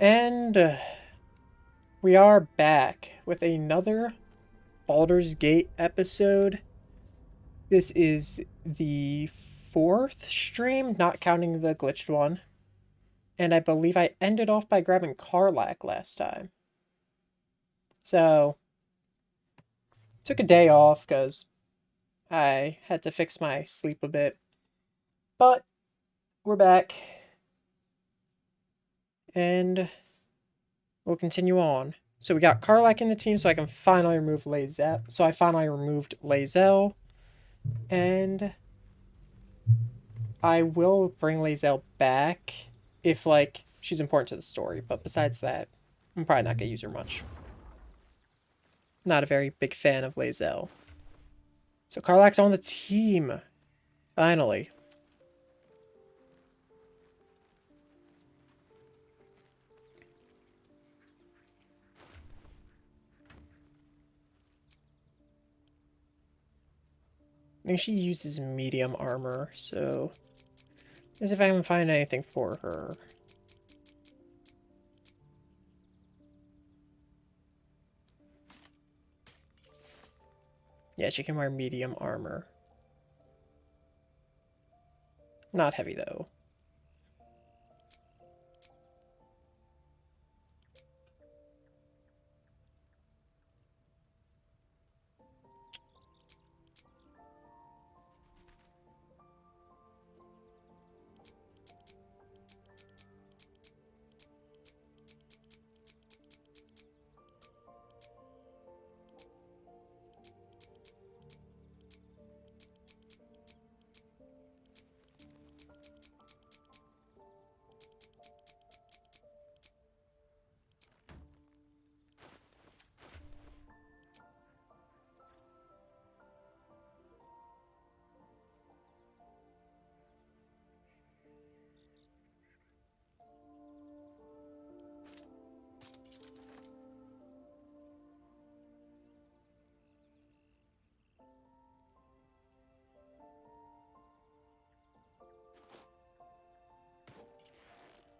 And we are back with another Baldur's Gate episode. This is the fourth stream, not counting the glitched one. And I believe I ended off by grabbing Karlach last time. So, took a day off because I had to fix my sleep a bit. But, we're back. And we'll continue on. So we got Karlach in the team, so I can finally remove Lae'zel. So I finally removed Lae'zel. And I will bring Lae'zel back if, like, she's important to the story. But besides that, I'm probably not going to use her much. Not a very big fan of Lae'zel. So Karlach's on the team. Finally. I think she uses medium armor, so... as if I haven't found anything for her. Yeah, she can wear medium armor. Not heavy, though.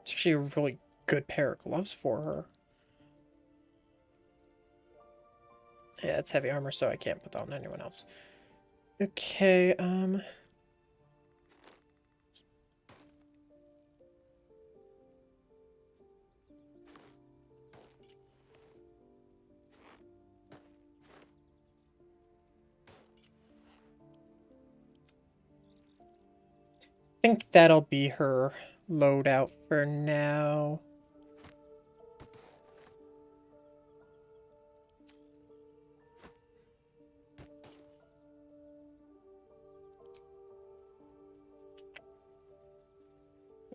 It's actually a really good pair of gloves for her. Yeah, it's heavy armor, so I can't put that on anyone else. Okay, I think that'll be her loadout for now.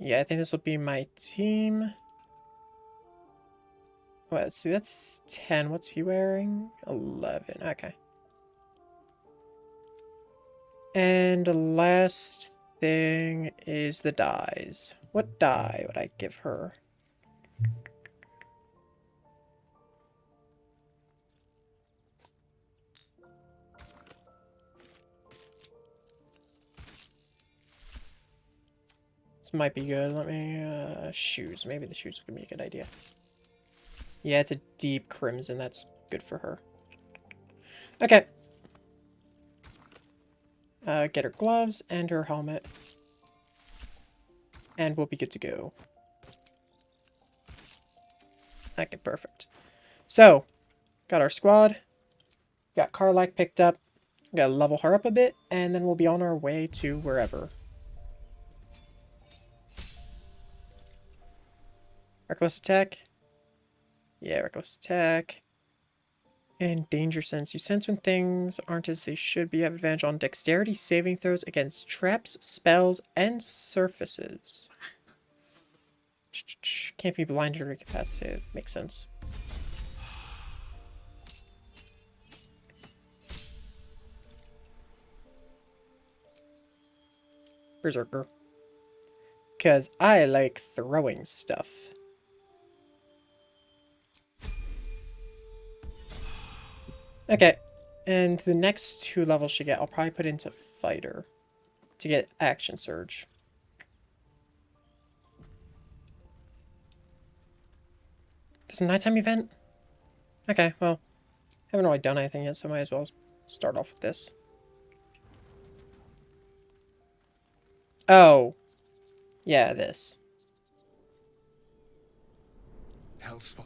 Yeah, I think this will be my team. Well, let's see, that's 10. What's he wearing? 11. Okay. And the last thing is the dyes. What dye would I give her? This might be good. Let me, shoes. Maybe the shoes would be a good idea. Yeah, it's a deep crimson. That's good for her. Okay. Get her gloves and her helmet. And we'll be good to go. Okay, perfect. So, got our squad. Got Karlach picked up. Gotta level her up a bit, and then we'll be on our way to wherever. Reckless attack. Yeah, reckless attack. And danger sense. You sense when things aren't as they should be. You have advantage on dexterity saving throws against traps, spells, and surfaces. Can't be blinded or incapacitated. Makes sense. Berserker. Because I like throwing stuff. Okay. And the next 2 levels she get, I'll probably put into fighter to get action surge. It's a nighttime event? Okay, well, haven't really done anything yet, so might as well start off with this. Oh. Yeah, this. Hell's fire.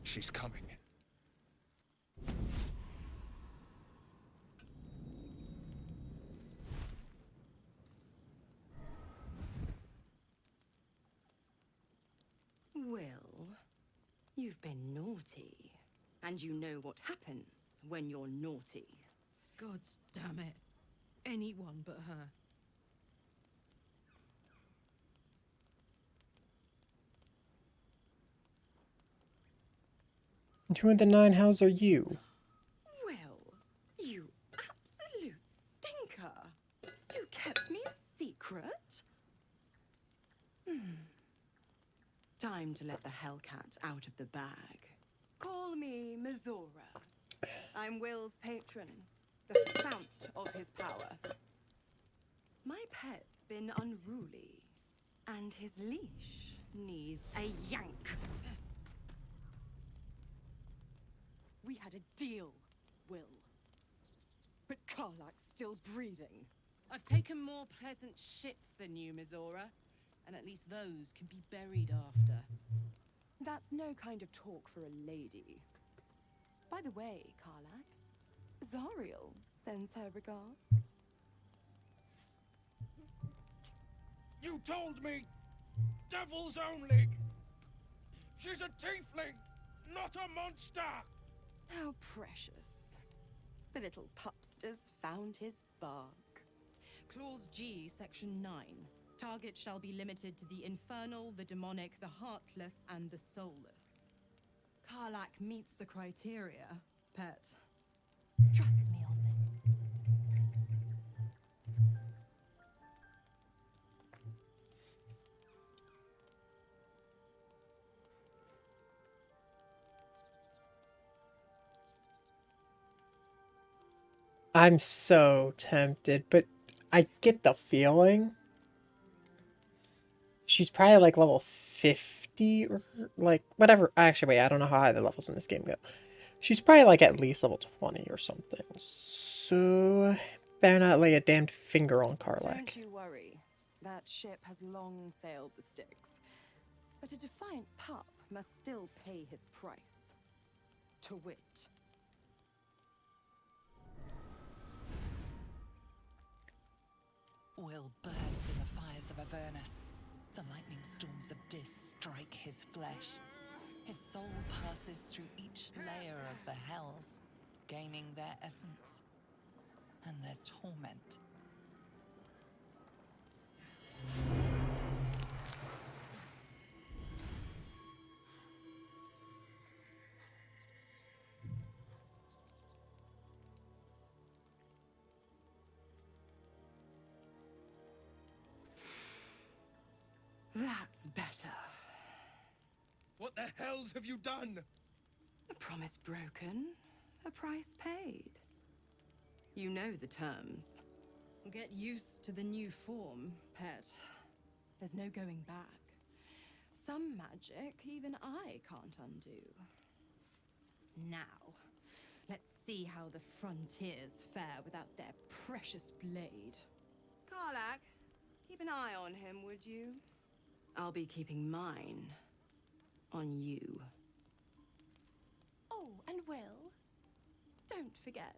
She's coming. Will, you've been naughty. And you know what happens when you're naughty. Gods damn it. Anyone but her. And who in the nine hells are you? Will, you absolute stinker. You kept me a secret? Time to let the Hellcat out of the bag. Call me Mizora. I'm Will's patron, the fount of his power. My pet's been unruly, and his leash needs a yank. We had a deal, Will. But Karlak's still breathing. I've taken more pleasant shits than you, Mizora. And at least those can be buried after. That's no kind of talk for a lady. By the way, Karlak, Zariel sends her regards. You told me! Devils only! She's a tiefling, not a monster! How precious. The little pupster's found his bark. Clause G, Section 9. Target shall be limited to the infernal, the demonic, the heartless, and the soulless. Karlak meets the criteria, pet. Trust me on this. I'm so tempted, but I get the feeling she's probably like level 50 or like whatever. Actually, wait, I don't know how high the levels in this game go. She's probably like at least level 20 or something. So better not lay a damned finger on Karlak. Don't you worry. That ship has long sailed the Styx. But a defiant pup must still pay his price. To wit. Will burns in the fires of Avernus. The lightning storms of Dis strike his flesh. His soul passes through each layer of the hells, gaining their essence and their torment. That's better. What the hells have you done? A promise broken, a price paid. You know the terms. Get used to the new form, pet. There's no going back. Some magic even I can't undo. Now, let's see how the frontiers fare without their precious blade. Karlak, keep an eye on him, would you? I'll be keeping mine on you. Oh, and Will, don't forget,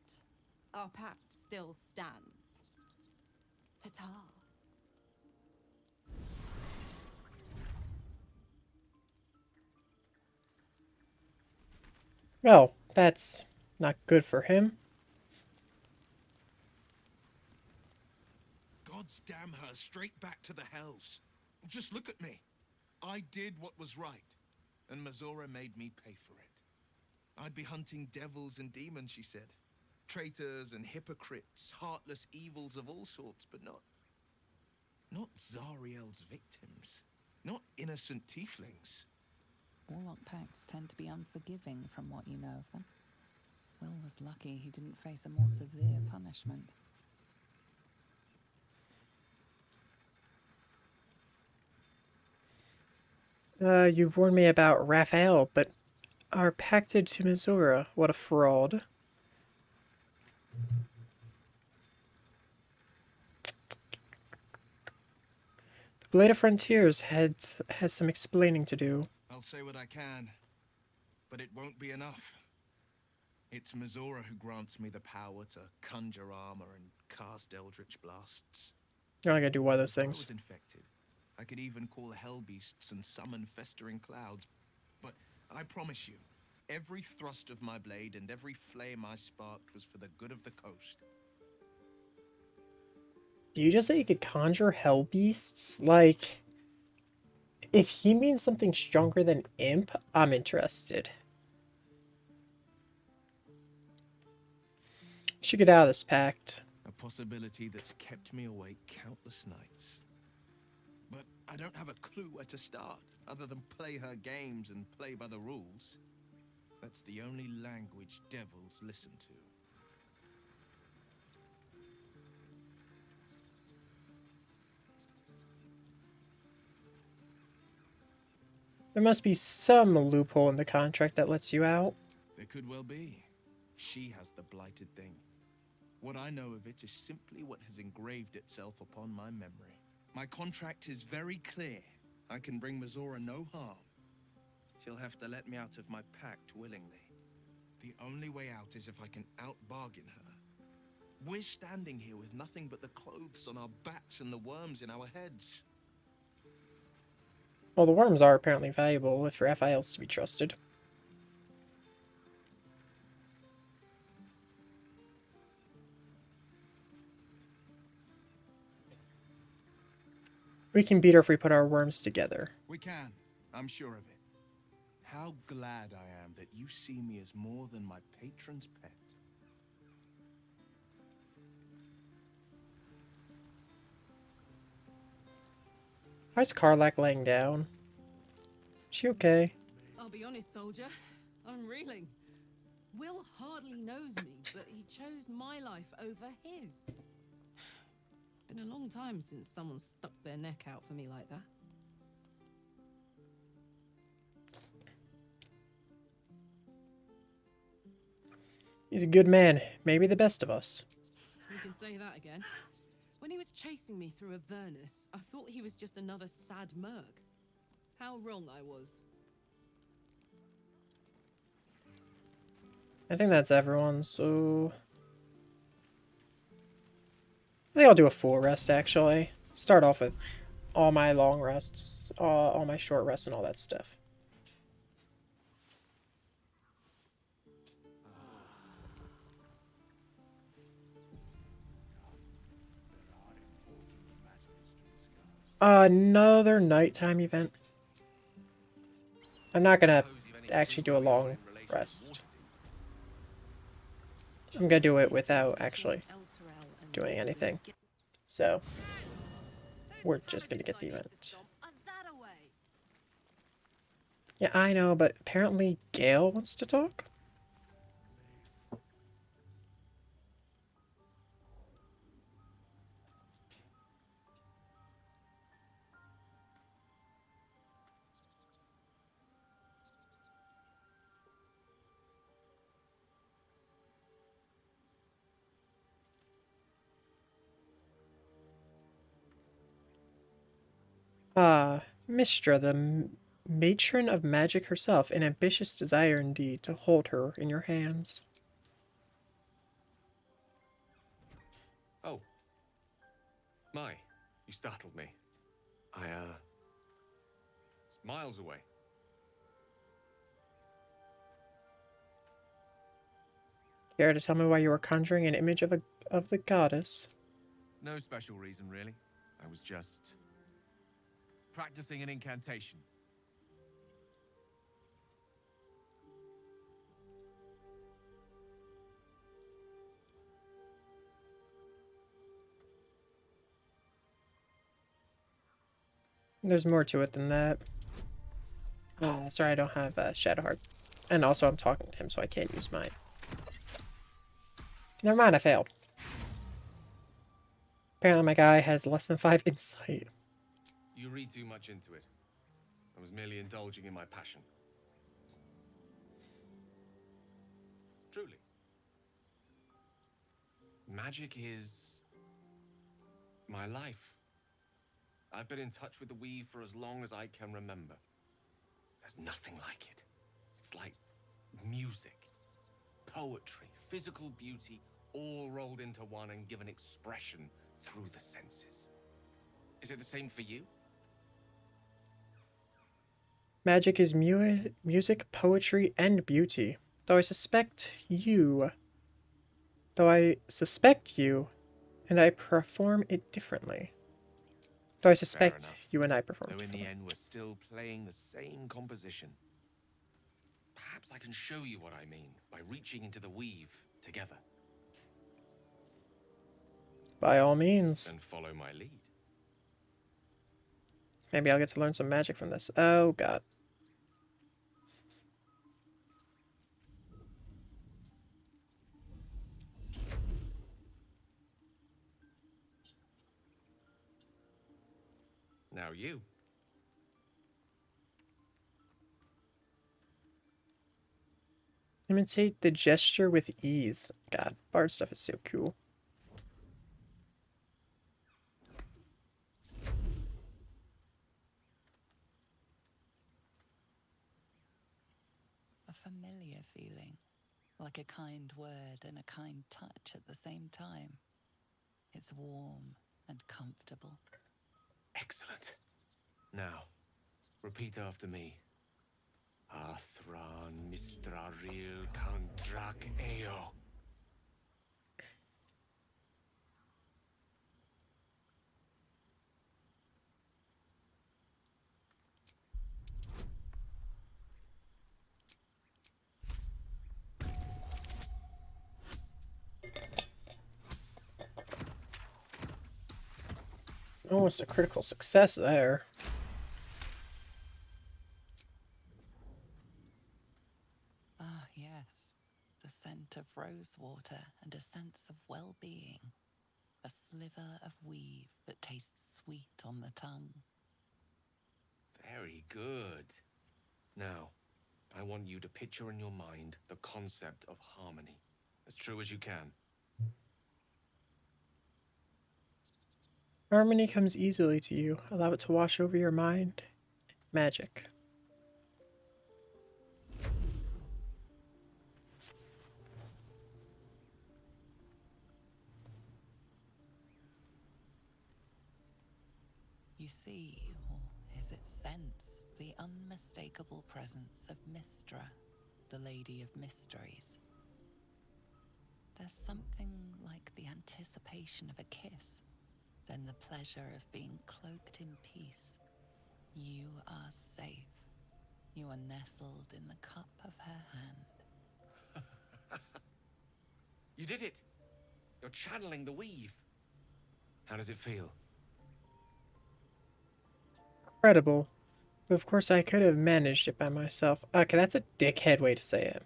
our pact still stands. Ta-ta. Well, that's not good for him. Gods damn her, straight back to the hells. Just look at me. I did what was right, and Mizora made me pay for it. I'd be hunting devils and demons, she said. Traitors and hypocrites, heartless evils of all sorts, but not Zariel's victims. Not innocent tieflings. Warlock pacts tend to be unforgiving from what you know of them. Will was lucky he didn't face a more severe punishment. You warned me about Raphael, but our pacted to Missoura. What a fraud. The Blade of Frontiers has some explaining to do. I'll say what I can, but it won't be enough. It's Missoura who grants me the power to conjure armor and cast eldritch blasts. You're only gonna do one of those Before I things. was infected, I could even call hell beasts and summon festering clouds. But I promise you, every thrust of my blade and every flame I sparked was for the good of the coast. Do you just say you could conjure hell beasts? Like, if he means something stronger than imp, I'm interested. Should get out of this pact. A possibility that's kept me awake countless nights. But I don't have a clue where to start, other than play her games and play by the rules. That's the only language devils listen to. There must be some loophole in the contract that lets you out. There could well be. She has the blighted thing. What I know of it is simply what has engraved itself upon my memory. My contract is very clear. I can bring Missoura no harm. She'll have to let me out of my pact willingly. The only way out is if I can out-bargain her. We're standing here with nothing but the clothes on our backs and the worms in our heads. Well, the worms are apparently valuable if Raphael's to be trusted. We can beat her if we put our worms together. We can. I'm sure of it. How glad I am that you see me as more than my patron's pet. Why's Karlak laying down? She okay? I'll be honest, soldier. I'm reeling. Will hardly knows me, but he chose my life over his. Been a long time since someone stuck their neck out for me like that. He's a good man, maybe the best of us. You can say that again. When he was chasing me through Avernus, I thought he was just another sad merc. How wrong I was. I think that's everyone, so... I think I'll do a full rest, actually. Start off with all my long rests, all my short rests and all that stuff. Another nighttime event. I'm not gonna actually do a long rest. I'm gonna do it without actually doing anything. So, we're just gonna get the event. Yeah, I know, but apparently Gale wants to talk? Mistra, the matron of magic herself, an ambitious desire indeed to hold her in your hands. Oh. My, you startled me. It's miles away. Care to tell me why you were conjuring an image of the goddess? No special reason, really. I was just practicing an incantation. There's more to it than that. Oh, that's right, I don't have Shadowheart. And also I'm talking to him, so I can't use mine. Never mind, I failed. Apparently my guy has less than 5 insight. You read too much into it. I was merely indulging in my passion. Truly. Magic is my life. I've been in touch with the weave for as long as I can remember. There's nothing like it. It's like music, poetry, physical beauty, all rolled into one and given expression through the senses. Is it the same for you? Magic is music, poetry, and beauty. Though I suspect you, and I perform it differently. Though I Fair suspect enough. you and I perform Though it in the differently. end, we're still playing the same composition. Perhaps I can show you what I mean by reaching into the weave together. By all means. And follow my lead. Maybe I'll get to learn some magic from this. Oh, God. Now you. Imitate the gesture with ease. God, Bard stuff is so cool. A familiar feeling, like a kind word and a kind touch at the same time. It's warm and comfortable. Excellent. Now, repeat after me. Athran Mistraril Kantrak Eo. Almost a critical success there. Ah, yes. The scent of rosewater and a sense of well-being. A sliver of weave that tastes sweet on the tongue. Very good. Now, I want you to picture in your mind the concept of harmony, as true as you can. Harmony comes easily to you. Allow it to wash over your mind. Magic. You see, or is it sense, the unmistakable presence of Mystra, the Lady of Mysteries. There's something like the anticipation of a kiss, then the pleasure of being cloaked in peace. You are safe. You are nestled in the cup of her hand. You did it! You're channeling the weave. How does it feel? Incredible. But of course I could have managed it by myself. Okay, that's a dickhead way to say it.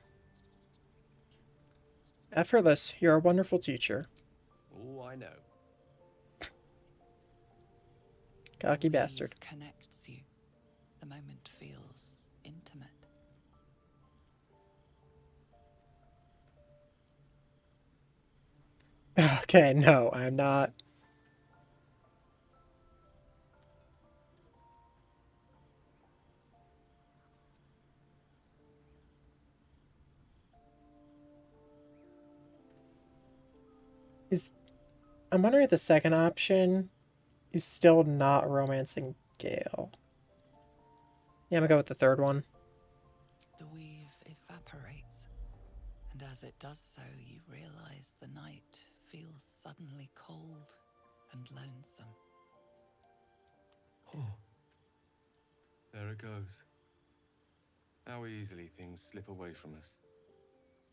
Effortless. You're a wonderful teacher. Oh, I know. Cocky The weave bastard. connects you. The moment feels intimate. Okay, no, I'm not. I'm wondering if the second option is still not romancing Gale. Yeah, I'm gonna go with the third one. The weave evaporates, and as it does so, you realize the night feels suddenly cold and lonesome. Oh. There it goes. How easily things slip away from us,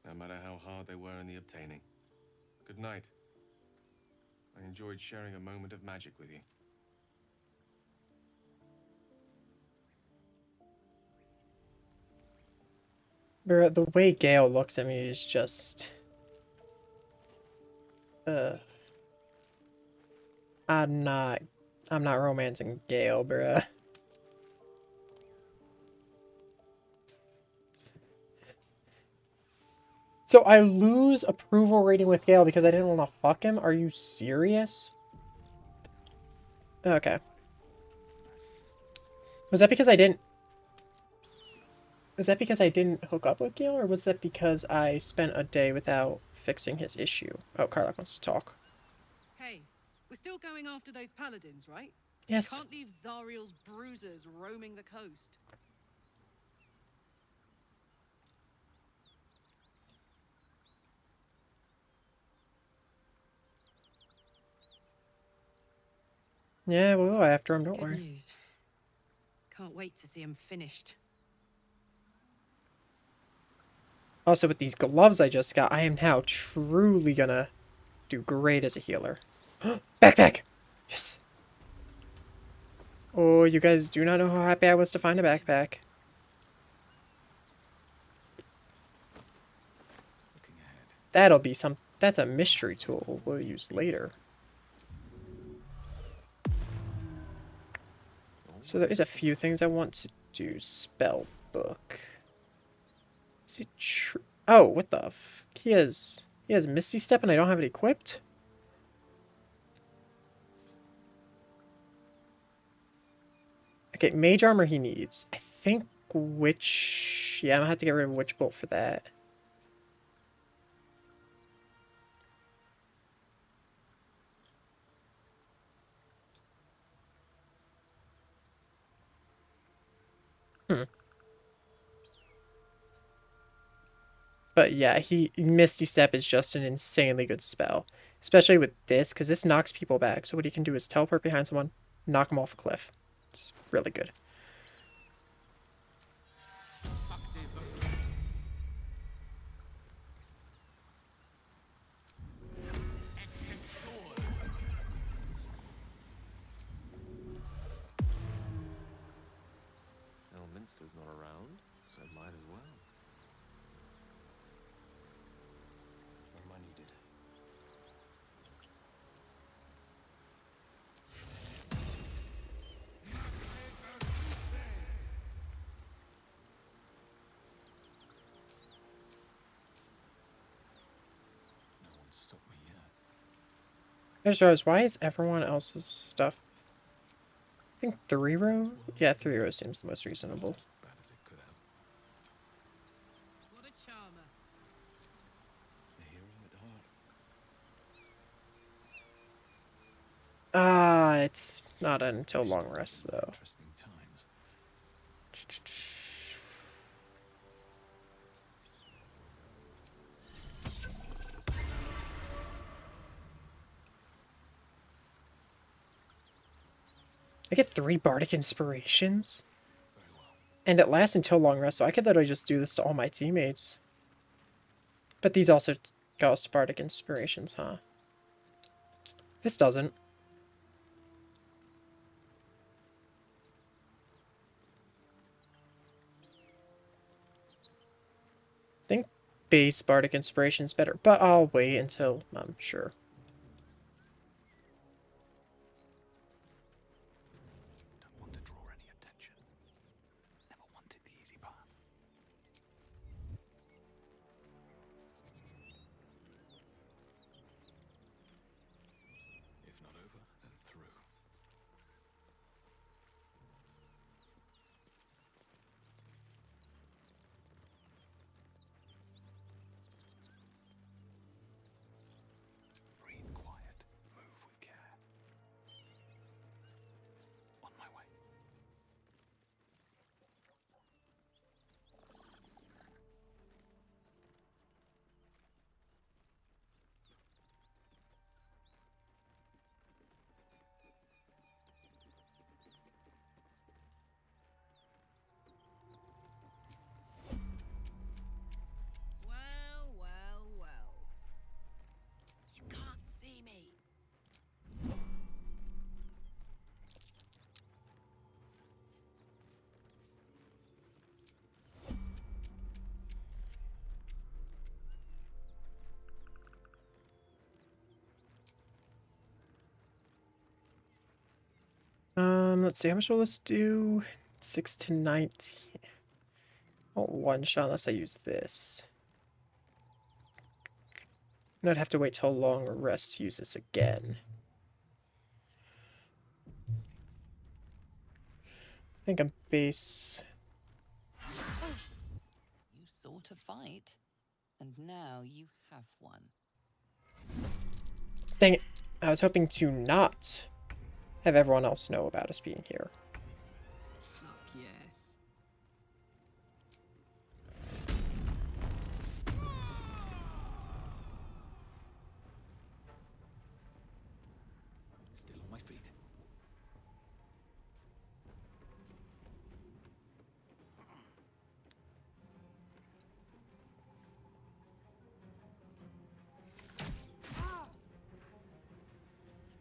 no matter how hard they were in the obtaining. Good night. I enjoyed sharing a moment of magic with you. Bruh, the way Gale looks at me is just... I'm not romancing Gale, bruh. So I lose approval rating with Gale because I didn't want to fuck him? Are you serious? Okay. Was that because I didn't... Was that because I didn't hook up with Gale, or was that because I spent a day without fixing his issue? Oh, Karlach wants to talk. Hey, we're still going after those paladins, right? Yes. Can't leave Zariel's bruisers roaming the coast. Yeah, we'll go after him, don't Good worry. news. Can't wait to see him finished. Also, with these gloves I just got, I am now truly gonna do great as a healer. Backpack! Yes! Oh, you guys do not know how happy I was to find a backpack. That'll be some... That's a mystery tool we'll use later. So there is a few things I want to do. Spell book. Is it true? Oh, what the f... He has Misty Step and I don't have it equipped? Okay, Mage Armor he needs. I think Witch... Yeah, I'm gonna have to get rid of Witch Bolt for that. But yeah, Misty Step is just an insanely good spell. Especially with this, because this knocks people back. So what he can do is teleport behind someone, knock them off a cliff. It's really good. Elminster's not around, so might as well. Where am I needed? No one's stopped me yet. I just realized, why is everyone else's stuff... I think 3 row? Yeah, 3 rows seems the most reasonable. As bad as it could have. What a charmer. A hero at heart. It's not until long rest, though. Interesting times. I get 3 Bardic Inspirations? Very well. And it lasts until long rest, so I could literally just do this to all my teammates. But these also cost Bardic Inspirations, huh? This doesn't. I think base Bardic Inspiration is better, but I'll wait until I'm sure. Don't want to draw any attention. Never wanted the easy path. If not over, then through. Breathe quiet. Move with care. On my way. Well, well, well. You can't see me. Let's see, how much will this do? 6 to 19. Oh, one shot unless I use this. Not have to wait till a long rest to use this again. I think I'm base. You sought a fight, and now you have one. Dang it. I was hoping to not have everyone else know about us being here. Fuck yes. Still on my feet.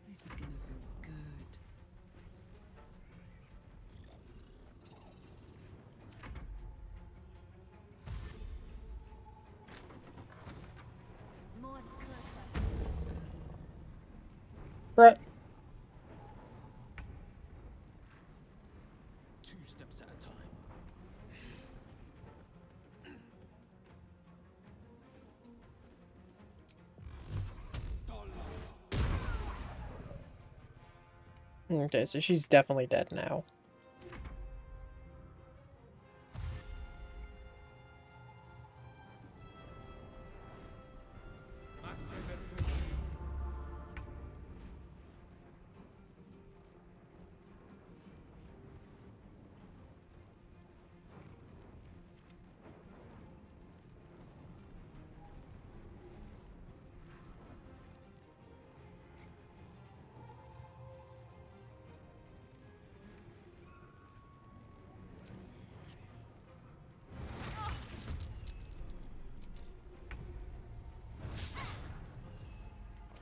This is gonna feel good. Brett. 2 steps at a time. Okay, so she's definitely dead now.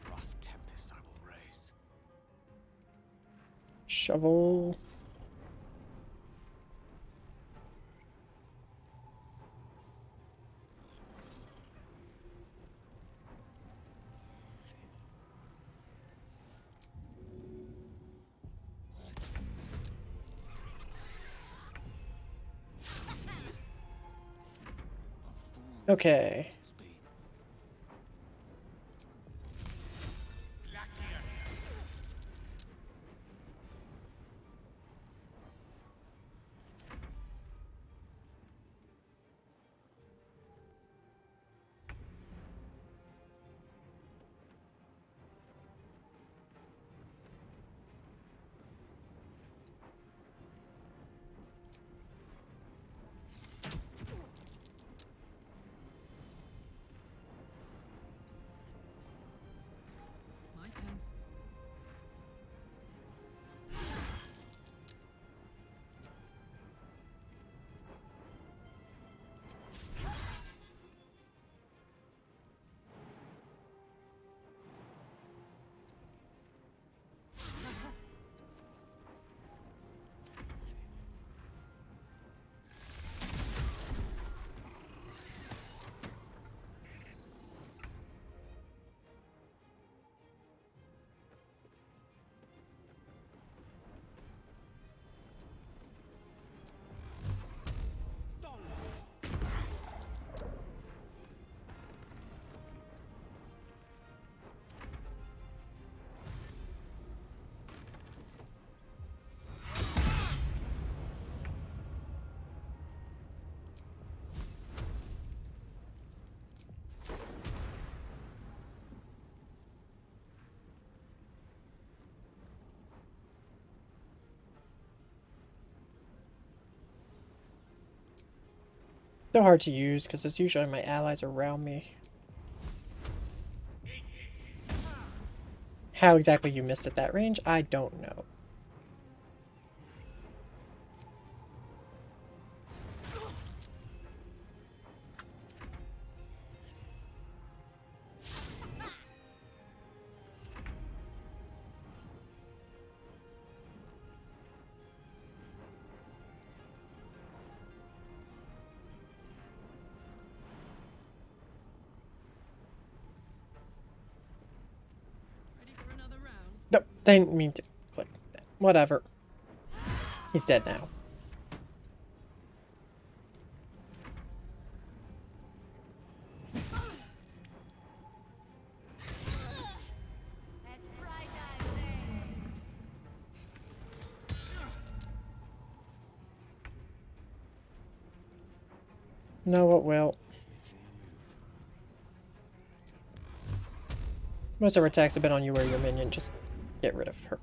Rough tempest I will raise. Shovel. Okay. My turn. They're hard to use because it's usually my allies around me. How exactly you missed at that range, I don't know. Ready for another round? Nope, didn't mean to click that. Whatever. He's dead now. No, it will. Most of her attacks have been on you or your minion. Just get rid of her.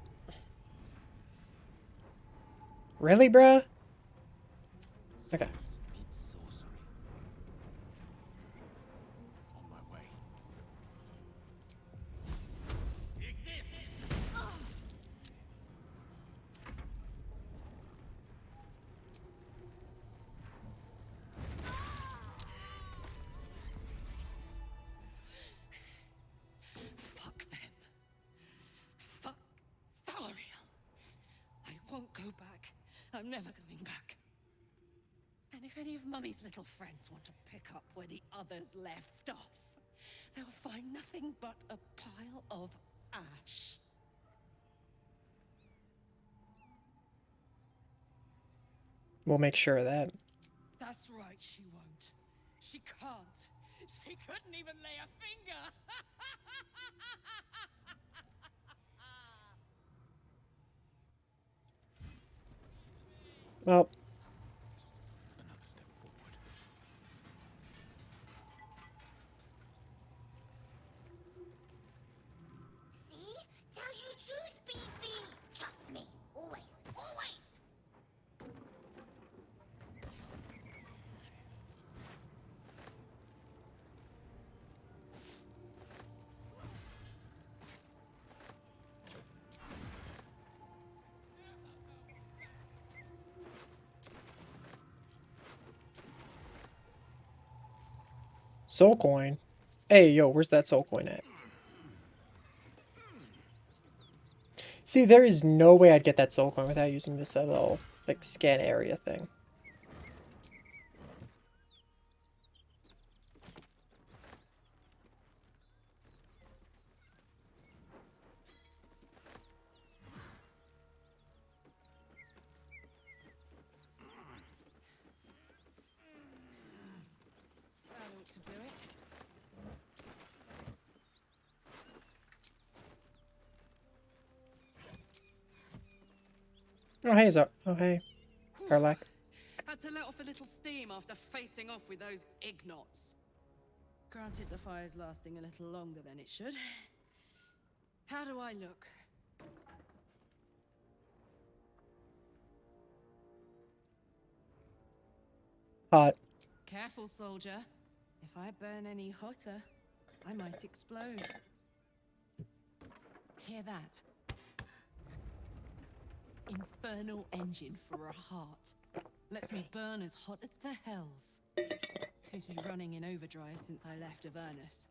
Really, bruh? Okay. Meets sorcery. On my way. Fuck them. Fuck Thariel. I won't go back. I'm never going back. And if any of Mummy's little friends want to pick up where the others left off, they'll find nothing but a pile of ash. We'll make sure of that. That's right, she won't. She can't. She couldn't even lay a finger. Well, Another step forward. See? Tell you truth, BG. Trust me. Always. Always. soul coin. Hey, yo, where's that soul coin at? See, there is no way I'd get that soul coin without using this little, like, scan area thing. That ought to do it. Oh, hey, Oh, hey. Karlak. Had to let off a little steam after facing off with those ignots. Granted, the fire's lasting a little longer than it should. How do I look? Hot. Careful, soldier. If I burn any hotter, I might explode. Hear that? Infernal engine for a heart. Lets me burn as hot as the hells. Seems to be running in overdrive since I left Avernus.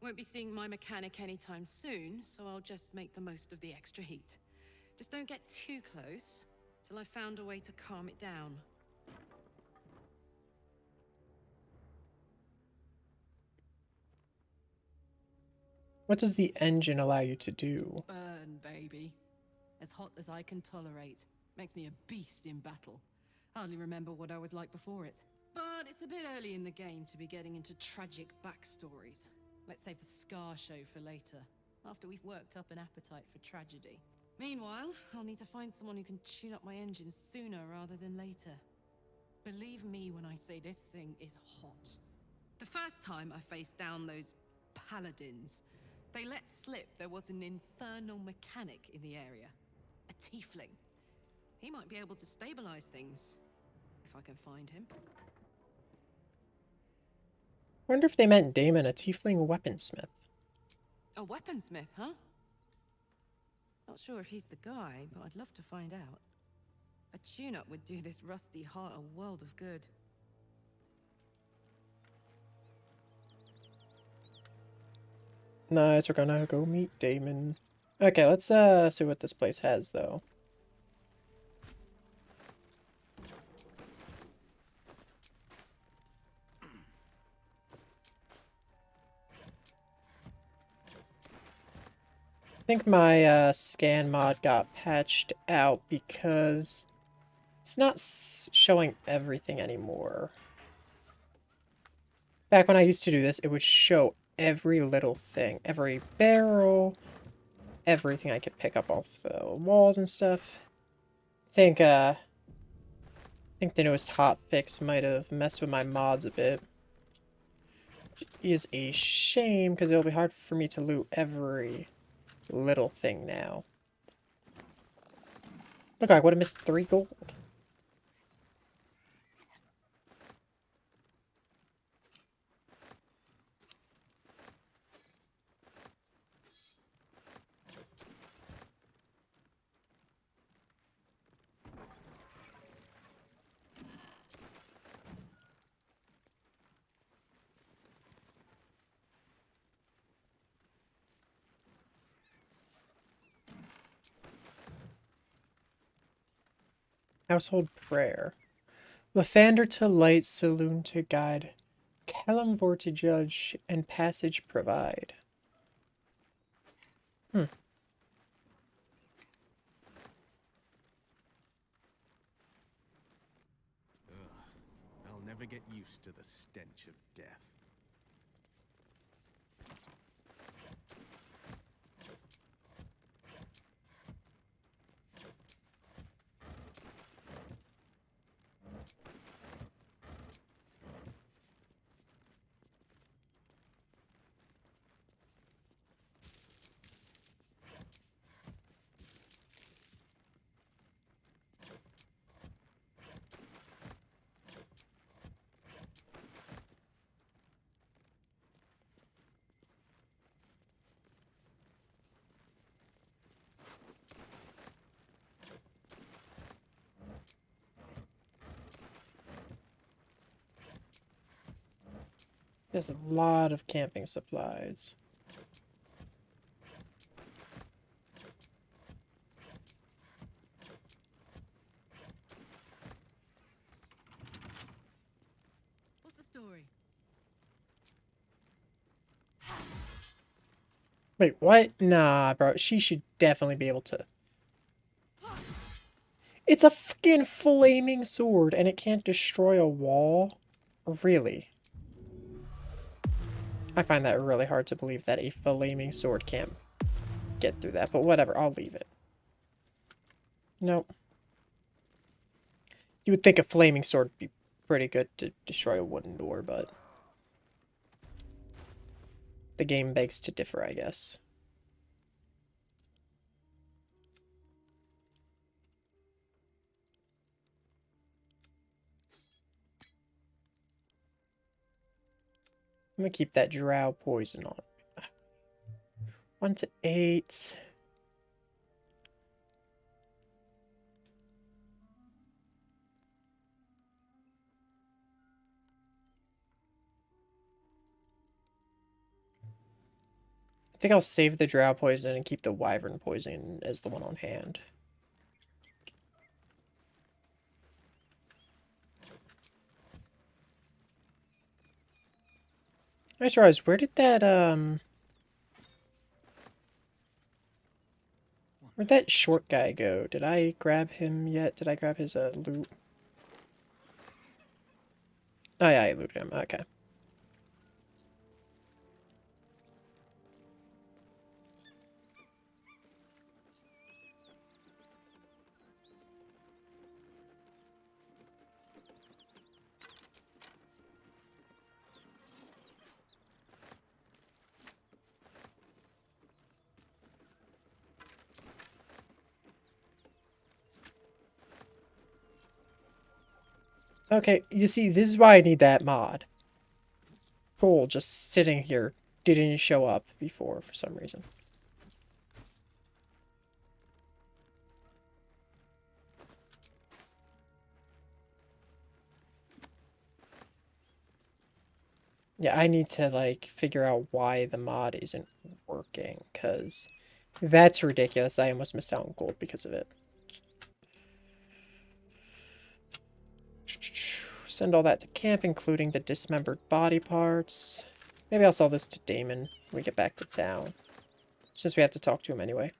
Won't be seeing my mechanic anytime soon, so I'll just make the most of the extra heat. Just don't get too close, till I've found a way to calm it down. What does the engine allow you to do? Burn, baby. As hot as I can tolerate. Makes me a beast in battle. Hardly remember what I was like before it. But it's a bit early in the game to be getting into tragic backstories. Let's save the Scar show for later, after we've worked up an appetite for tragedy. Meanwhile, I'll need to find someone who can tune up my engine sooner rather than later. Believe me when I say this thing is hot. The first time I faced down those paladins, they let slip there was an infernal mechanic in the area. A tiefling. He might be able to stabilize things, if I can find him. Wonder if they meant Damon, a tiefling weaponsmith. A weaponsmith, huh? Not sure if he's the guy, but I'd love to find out. A tune-up would do this rusty heart a world of good. Nice, we're gonna go meet Damon. Okay, let's see what this place has, though. I think my scan mod got patched out because it's not showing everything anymore. Back when I used to do this, it would show every little thing, every barrel, everything I could pick up off the walls and stuff. I think I think the newest hotfix might have messed with my mods a bit. Which is a shame, because it'll be hard for me to loot every little thing now. Look, I would have missed 3 gold. Household prayer. Lathander to light, saloon to guide, Kalimvor to judge, and passage provide. Hmm. I'll never get used to the stench of death. There's a lot of camping supplies. What's the story? Wait, what? Nah, bro. She should definitely be able to. It's a fucking flaming sword, and it can't destroy a wall? Really? I find that really hard to believe that a flaming sword can't get through that, but whatever, I'll leave it. Nope. You would think a flaming sword would be pretty good to destroy a wooden door, but the game begs to differ, I guess. I'm gonna keep that drow poison on. 1 to 8. I think I'll save the drow poison and keep the wyvern poison as the one on hand. I just realized, where did that, where'd that short guy go? Did I grab him yet? Did I grab his, loot? Oh yeah, I looted him, okay. Okay, you see, this is why I need that mod. Gold just sitting here didn't show up before for some reason. Yeah, I need to, like, figure out why the mod isn't working, because that's ridiculous. I almost missed out on gold because of it. Send all that to camp, including the dismembered body parts. Maybe I'll sell this to Damon when we get back to town, since we have to talk to him anyway.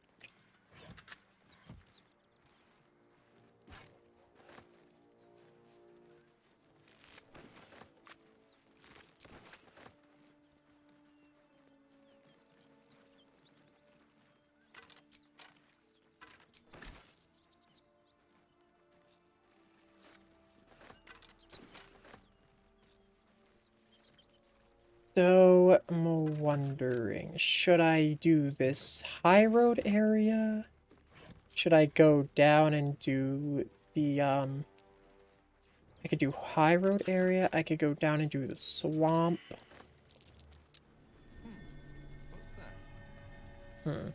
So, I'm wondering, should I do this high road area? Should I go down and do the, I could do high road area, I could go down and do the swamp. What's that?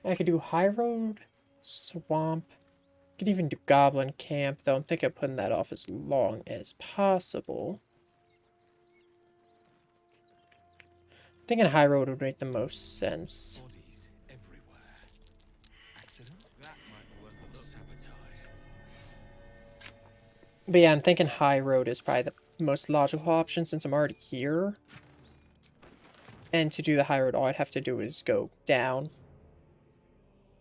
I could do high road, swamp. Could even do goblin camp, though I'm thinking of putting that off as long as possible. Thinking high road would make the most sense. Bodies everywhere. Accident? That might be worth a look. Sabotage. But yeah, I'm thinking high road is probably the most logical option since I'm already here. And to do the high road, all I'd have to do is go down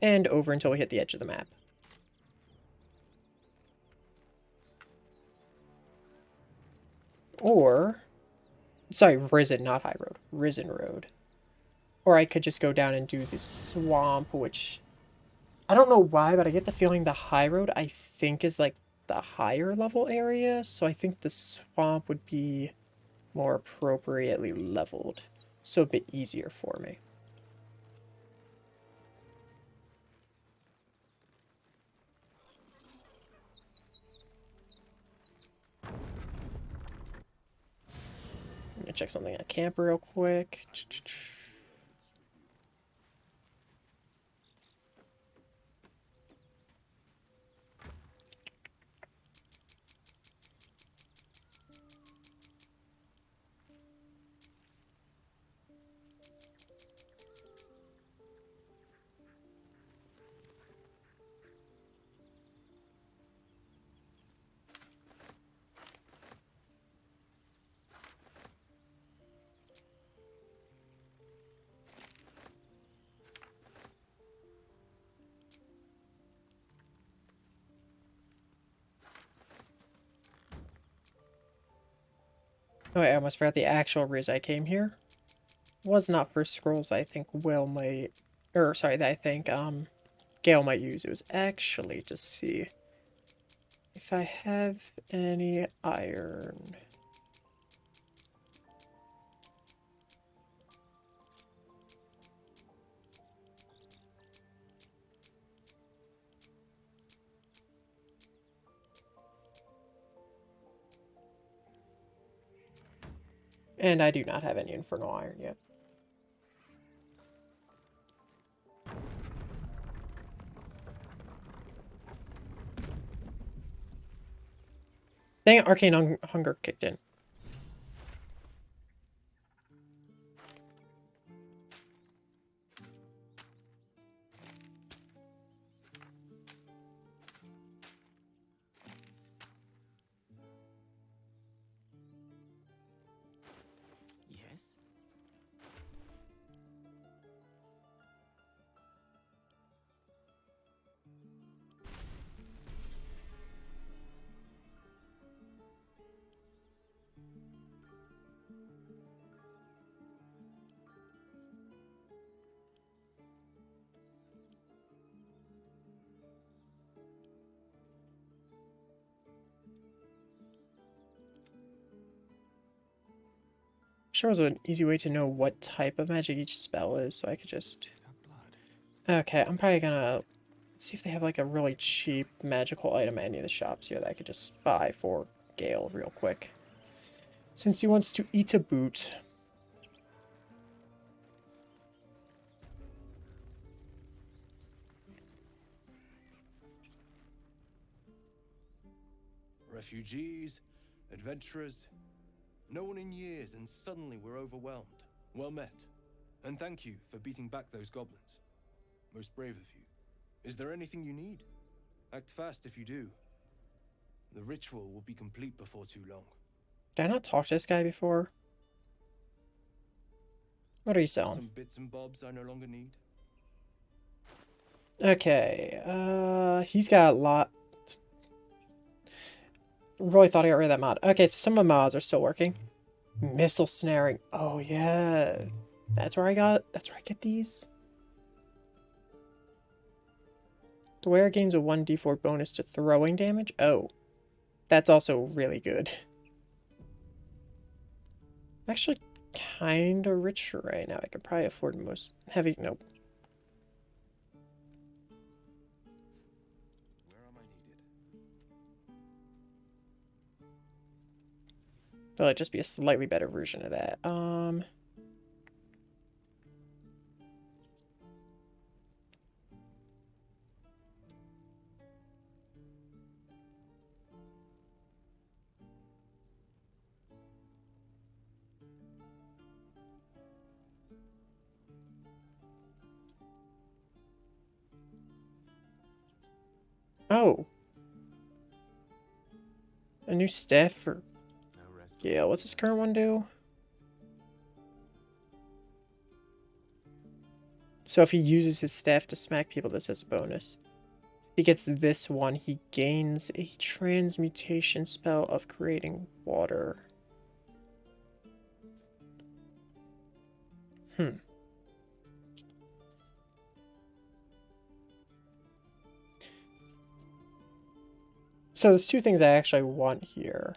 and over until we hit the edge of the map. Or, sorry, Risen, not high road. Risen road. Or I could just go down and do the swamp, which I don't know why, but I get the feeling the high road, I think, is like the higher level area. So I think the swamp would be more appropriately leveled. So a bit easier for me. I'm gonna check something at camp real quick. Oh, wait, I almost forgot the actual reason I came here. Was not for scrolls I think Will might, or sorry, that I think Gale might use. It was actually to see if I have any iron. And I do not have any Infernal iron yet. Dang it, Arcane Hunger kicked in. Yes? Sure was an easy way to know what type of magic each spell is, so I could just... Is that blood? Okay, I'm probably gonna see if they have like a really cheap magical item at any of the shops here that I could just buy for Gale real quick. Since he wants to eat a boot. Refugees, adventurers, no one in years, and suddenly we're overwhelmed. Well met. And thank you for beating back those goblins. Most brave of you. Is there anything you need? Act fast if you do. The ritual will be complete before too long. Did I not talk to this guy before? What are you selling? Some bits and bobs I no longer need. Okay, he's got a lot. Really thought I got rid of that mod. Okay, so some of the mods are still working. Missile snaring. Oh yeah. That's where I get these. The wearer gains a 1d4 bonus to throwing damage. Oh. That's also really good. I'm actually kind of rich right now. I could probably afford most heavy. Nope. Where am I needed? Well, it'd just be a slightly better version of that. Oh. A new staff for No rest. Gale. What's this current one do? So if he uses his staff to smack people, this has a bonus. If he gets this one, he gains a transmutation spell of creating water. So there's two things I actually want here.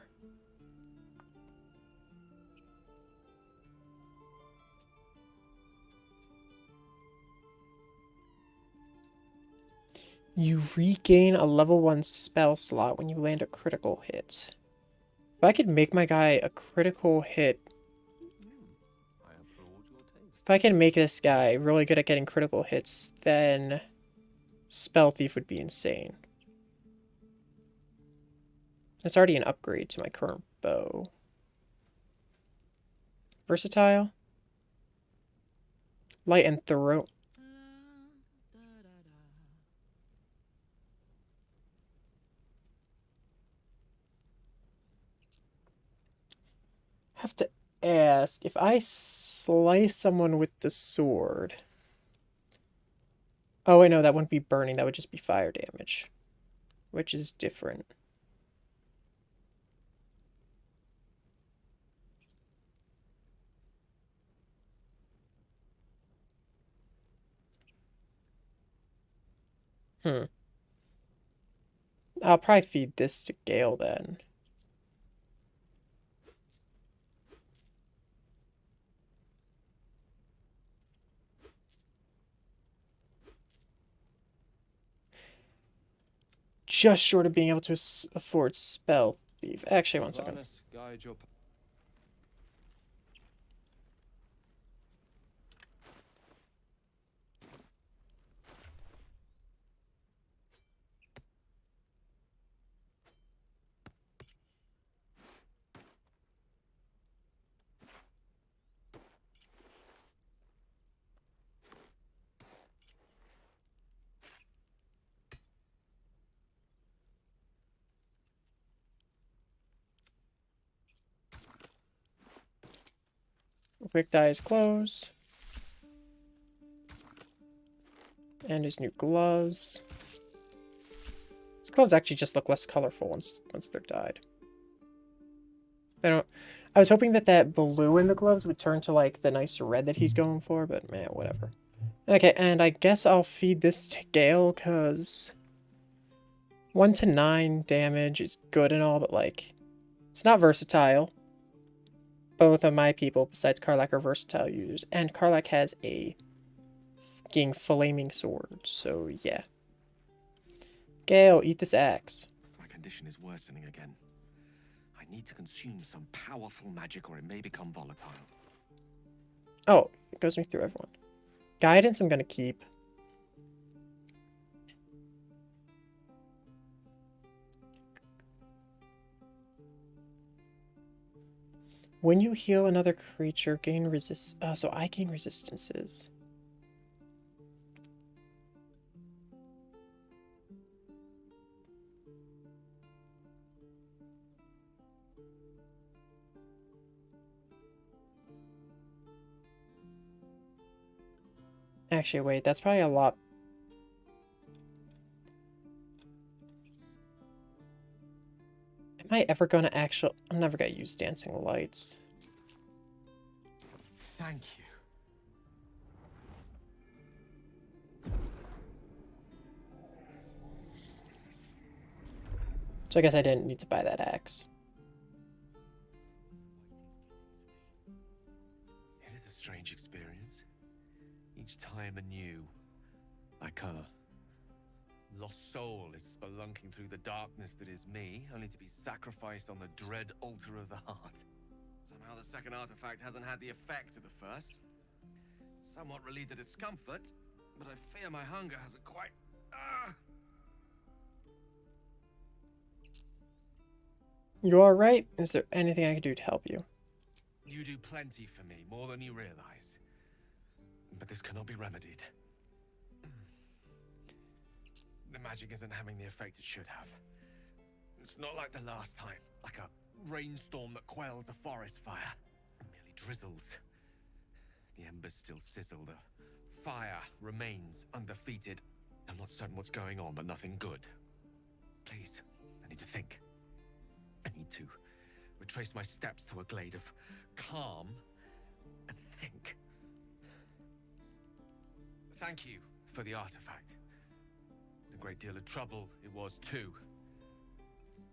You regain a level 1 spell slot when you land a critical hit. If I could make my guy a critical hit, I applaud your taste. if I can make this guy really good at getting critical hits, then Spell Thief would be insane. It's already an upgrade to my current bow. Versatile. Light and throw. Have to ask, if I slice someone with the sword. Oh, wait, no, that wouldn't be burning. That would just be fire damage, which is different. I'll probably feed this to Gale then. Just short of being able to afford Spell Thief. Actually, one second. Guide your Quick dye his clothes. And his new gloves. His clothes actually just look less colorful once they're dyed. I was hoping that blue in the gloves would turn to like the nice red that he's going for, but man, whatever. Okay, and I guess I'll feed this to Gale, because 1 to 9 damage is good and all, but like, it's not versatile. Both of my people, besides Karlach, are versatile users, and Karlach has a fucking flaming sword, so yeah. Gale, eat this axe. My condition is worsening again. I need to consume some powerful magic or it may become volatile. Oh, it goes me through everyone. Guidance I'm gonna keep. When you heal another creature, gain resist. So I gain resistances. Actually, wait, that's probably a lot. Am I ever gonna actually... I'm never gonna use dancing lights. Thank you. So I guess I didn't need to buy that axe. strange experience. Each time anew, like a lost soul is spelunking through the darkness that is me, only to be sacrificed on the dread altar of the heart. Somehow the second artifact hasn't had the effect of the first. It's somewhat relieved the discomfort, but I fear my hunger hasn't quite... You all right? Is there anything I can do to help you? You do plenty for me, more than you realize. But this cannot be remedied. The magic isn't having the effect it should have. It's not like the last time, like a rainstorm that quells a forest fire. It merely drizzles. The embers still sizzle, the fire remains undefeated. I'm not certain what's going on, but nothing good. Please, I need to think. I need to retrace my steps to a glade of calm and think. Thank you for the artifact. A great deal of trouble it was too.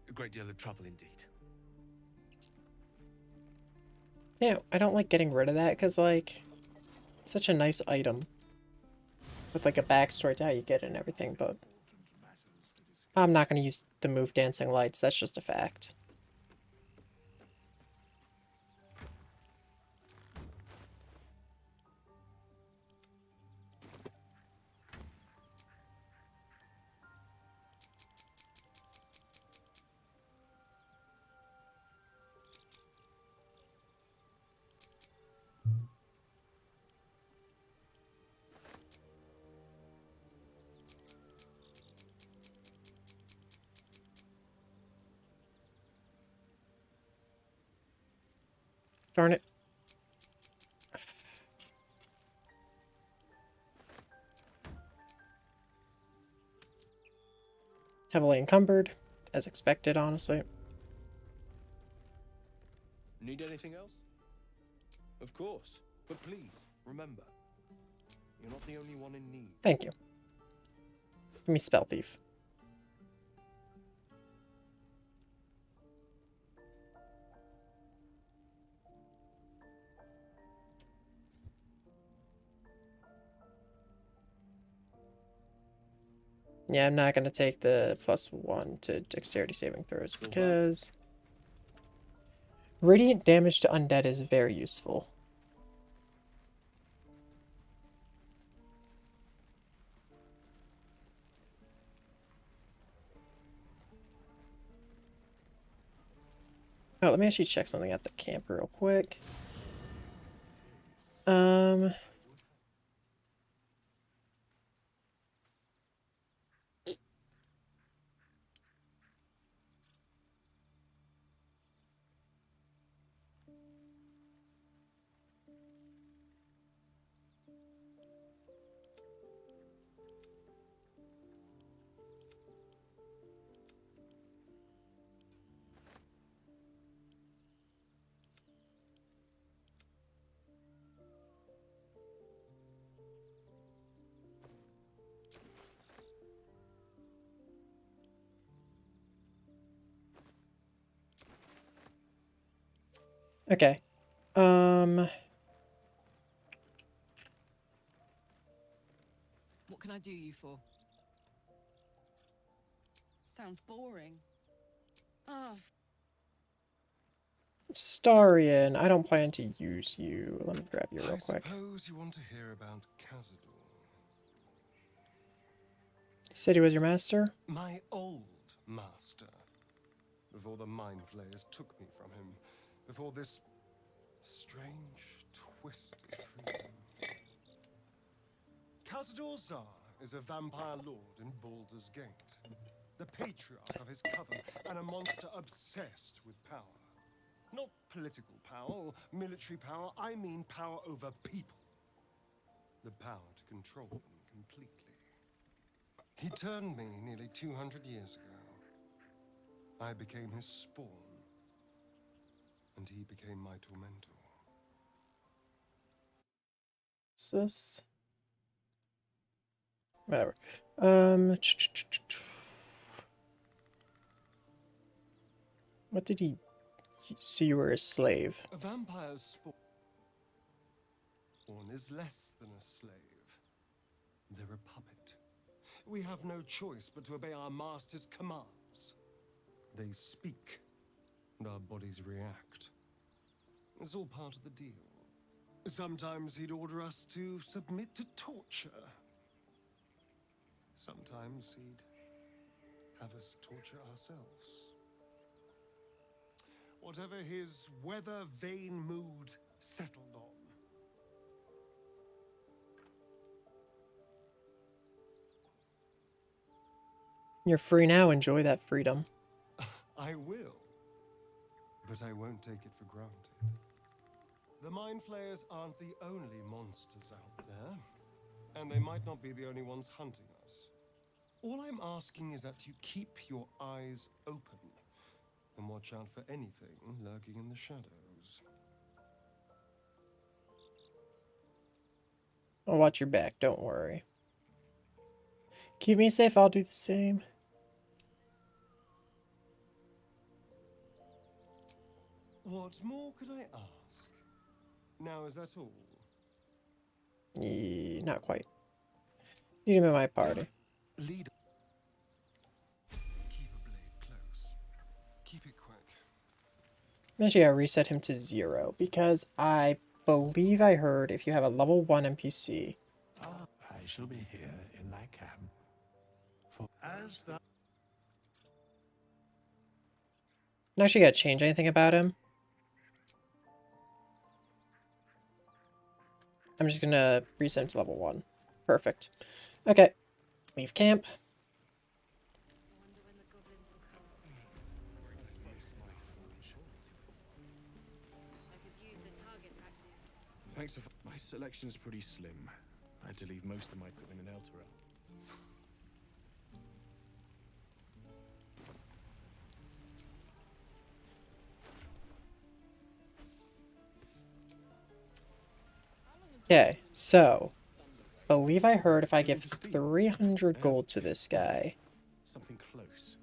A great deal of trouble indeed. Yeah, I don't like getting rid of that because, like, it's such a nice item. With, like, a backstory to how you get it and everything, but I'm not going to use the move Dancing Lights. That's just a fact. Darn it. Heavily encumbered, as expected, honestly. Need anything else? Of course. But please, remember, you're not the only one in need. Thank you. Give me Spell Thief. Yeah, I'm not going to take the +1 to dexterity saving throws because radiant damage to undead is very useful. Oh, let me actually check something at the camp real quick. Okay. What can I do you for? Sounds boring. Ah, Starian, I don't plan to use you. Let me grab you real quick. I suppose you want to hear about Cazador. You said he was your master? My old master. Before the Mind Flayers took me from him. Before this strange, twisted freedom. Cazador Zar is a vampire lord in Baldur's Gate. The patriarch of his coven and a monster obsessed with power. Not political power or military power, I mean power over people. The power to control them completely. He turned me nearly 200 years ago. I became his spawn, and he became my tormentor. What's this? Whatever. What did he... So you were a slave. A vampire's spawn. One is less than a slave. They're a puppet. We have no choice but to obey our master's commands. They speak, and our bodies react. It's all part of the deal. Sometimes he'd order us to submit to torture. Sometimes he'd have us torture ourselves. Whatever his weather-vane mood settled on. You're free now. Enjoy that freedom. I will, but I won't take it for granted. The Mind Flayers aren't the only monsters out there, and they might not be the only ones hunting us. All I'm asking is that you keep your eyes open and watch out for anything lurking in the shadows. I'll watch your back, don't worry. Keep me safe, I'll do the same. What more could I ask? Now, is that all? Not quite. Need him in my party. Lead. Keep a blade close. Keep it quick. Actually, I reset him to 0 because I believe I heard if you have a level 1 NPC. I shall be here in thy camp. For as thou Not actually gotta change anything about him. I'm just gonna reset him to level 1. Perfect. Okay. Leave camp. Thanks for my selection's pretty slim. I had to leave most of my equipment in Elturel. Okay, so believe I heard if I give 300 gold to this guy. Something close.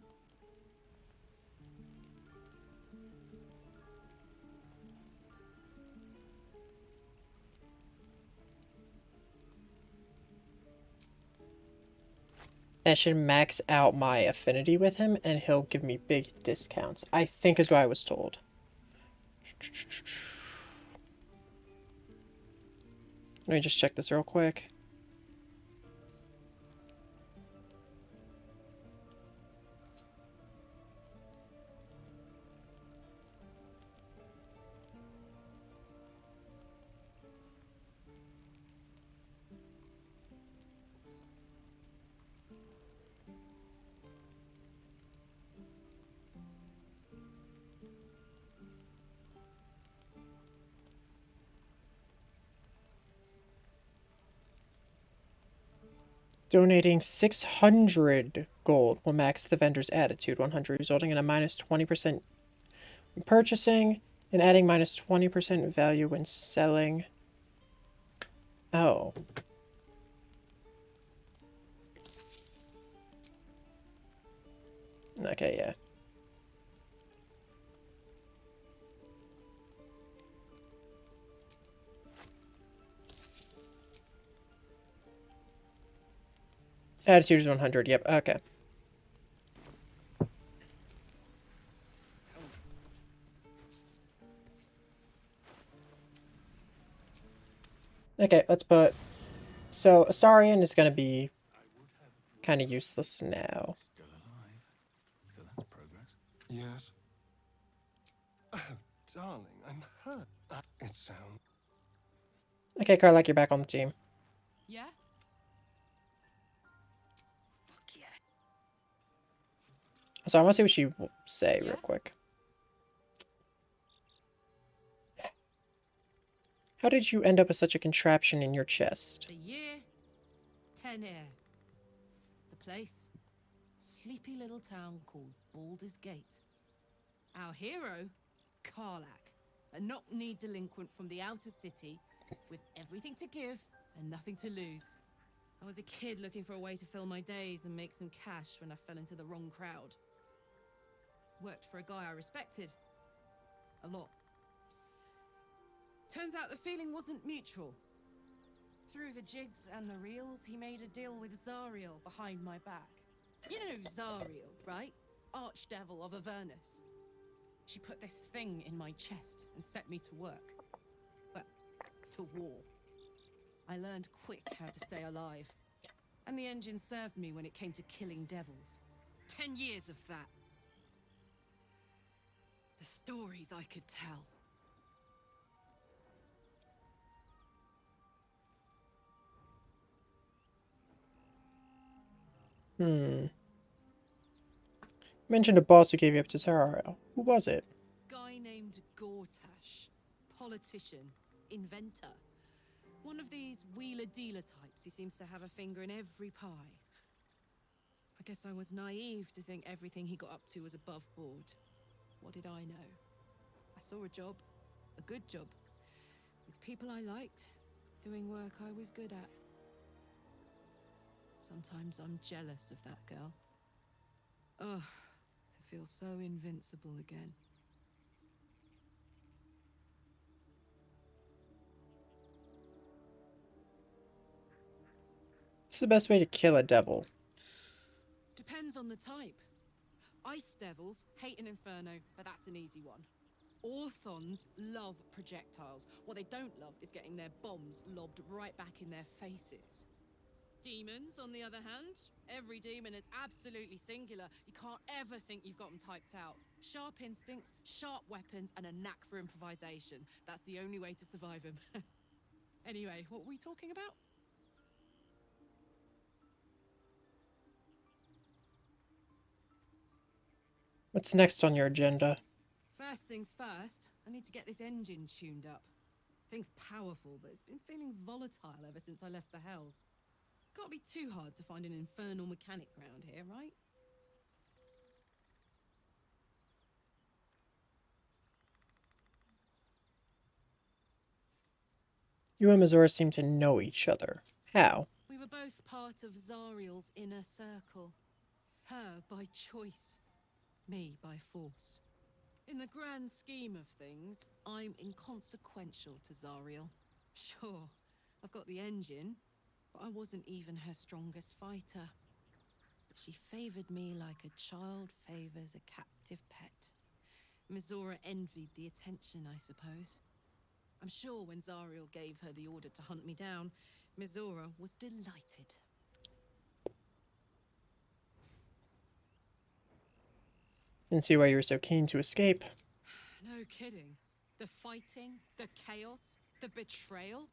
That should max out my affinity with him, and he'll give me big discounts. I think is what I was told. Let me just check this real quick. Donating 600 gold will max the vendor's attitude 100, resulting in a minus 20% when purchasing and adding minus 20% value when selling. Oh. Okay, yeah. Attitude is 100, yep, okay. Okay, let's put... So, Astarion is going to be kind of useless now. still alive, so that's progress. Yes. Oh, darling, I'm hurt. It sounds... Okay, Karlak, you're back on the team. Yeah? Fuck yeah. So I want to see what she will say Yeah? real quick. How did you end up with such a contraption in your chest? A year, 10 air. The place? Sleepy little town called Baldur's Gate. Our hero, Karlak, a knock-kneed delinquent from the outer city with everything to give and nothing to lose. I was a kid looking for a way to fill my days and make some cash when I fell into the wrong crowd. Worked for a guy I respected. A lot. Turns out the feeling wasn't mutual. Through the jigs and the reels, he made a deal with Zariel behind my back. You know Zariel, right? Archdevil of Avernus. She put this thing in my chest and set me to work. Well, to war. I learned quick how to stay alive. And the engine served me when it came to killing devils. 10 years of that. The stories I could tell. Mentioned a boss who gave you up to Zariel. Who was it? Guy named Gortash. Politician. Inventor. One of these wheeler-dealer types who seems to have a finger in every pie. I guess I was naive to think everything he got up to was above board. What did I know? I saw a job. A good job. With people I liked. Doing work I was good at. Sometimes I'm jealous of that girl. Ugh. To feel so invincible again. What's the best way to kill a devil? Depends on the type. Ice devils hate an inferno, but that's an easy one. Orthons love projectiles. What they don't love is getting their bombs lobbed right back in their faces. Demons, on the other hand, every demon is absolutely singular. You can't ever think you've got them typed out. Sharp instincts, sharp weapons, and a knack for improvisation. That's the only way to survive them. Anyway, what were we talking about? What's next on your agenda? First things first, I need to get this engine tuned up. Thing's powerful, but it's been feeling volatile ever since I left the Hells. Can't be too hard to find an infernal mechanic round here, right? You and Missouri seem to know each other. How? We were both part of Zariel's inner circle. Her by choice, me by force. In the grand scheme of things, I'm inconsequential to Zariel. Sure, I've got the engine, but I wasn't even her strongest fighter. But she favored me like a child favors a captive pet. Missouri envied the attention, I suppose. I'm sure when Zariel gave her the order to hunt me down, Missouri was delighted. Didn't see why you were so keen to escape. No kidding. The fighting, the chaos, the betrayal.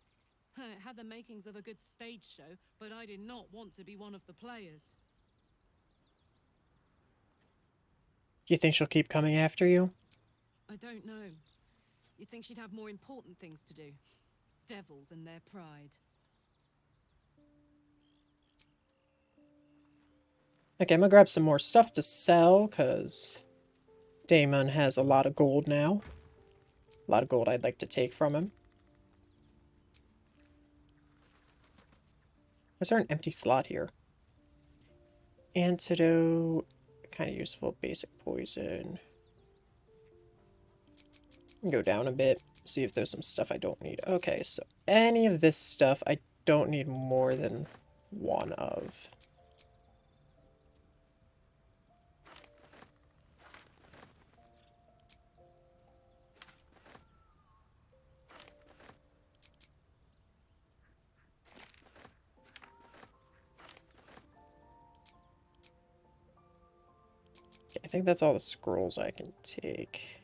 It had the makings of a good stage show, but I did not want to be one of the players. Do you think she'll keep coming after you? I don't know. You'd think she'd have more important things to do. Devils and their pride. Okay, I'm gonna grab some more stuff to sell, because Damon has a lot of gold now. A lot of gold I'd like to take from him. Is there an empty slot here? Antidote. Kind of useful. Basic poison. Go down a bit. See if there's some stuff I don't need. Okay, so any of this stuff I don't need more than one of. Okay, I think that's all the scrolls I can take.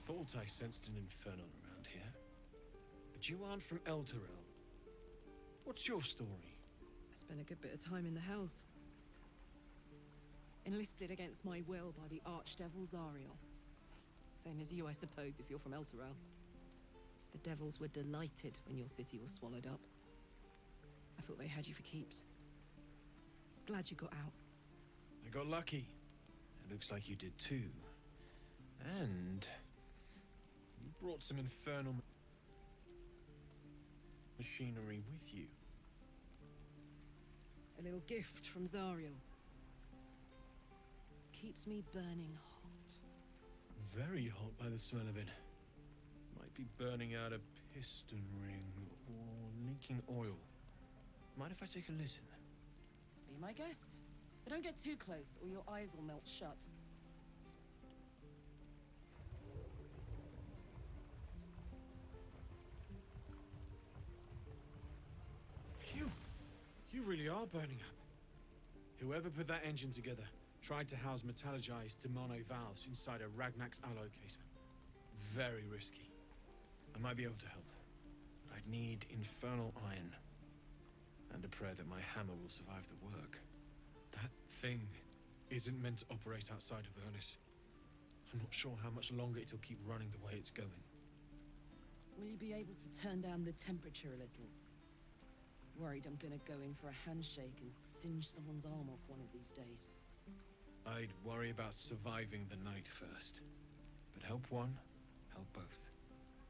Thought I sensed an Infernal around here. But you aren't from Elturel. What's your story? I spent a good bit of time in the Hells. Enlisted against my will by the Archdevil Zariel. Same as you, I suppose, if you're from Elturel. The devils were delighted when your city was swallowed up. I thought they had you for keeps. Glad you got out. I got lucky. It looks like you did too. And you brought some infernal machinery with you. A little gift from Zariel. Keeps me burning hot. Very hot by the smell of it. Might be burning out a piston ring or leaking oil. Mind if I take a listen? Be my guest. But don't get too close or your eyes will melt shut. Phew! You really are burning up. Whoever put that engine together tried to house metallurgized demono valves inside a Ragnak's alloy casement. Very risky. I might be able to help. But I'd need infernal iron. And a prayer that my hammer will survive the work. That thing isn't meant to operate outside of Ernest. I'm not sure how much longer it'll keep running the way it's going. Will you be able to turn down the temperature a little? Worried I'm gonna go in for a handshake and singe someone's arm off one of these days. I'd worry about surviving the night first. But help one, help both.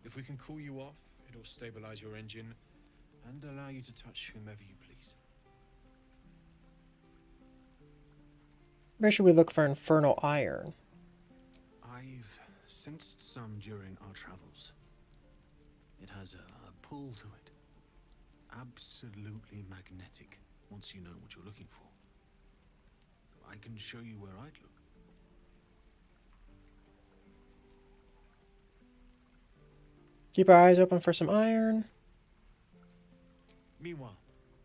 If we can cool you off, it'll stabilize your engine and allow you to touch whomever you please. Where should we look for infernal iron? I've sensed some during our travels. It has a pull to it. Absolutely magnetic, once you know what you're looking for. I can show you where I'd look. Keep our eyes open for some iron. Meanwhile,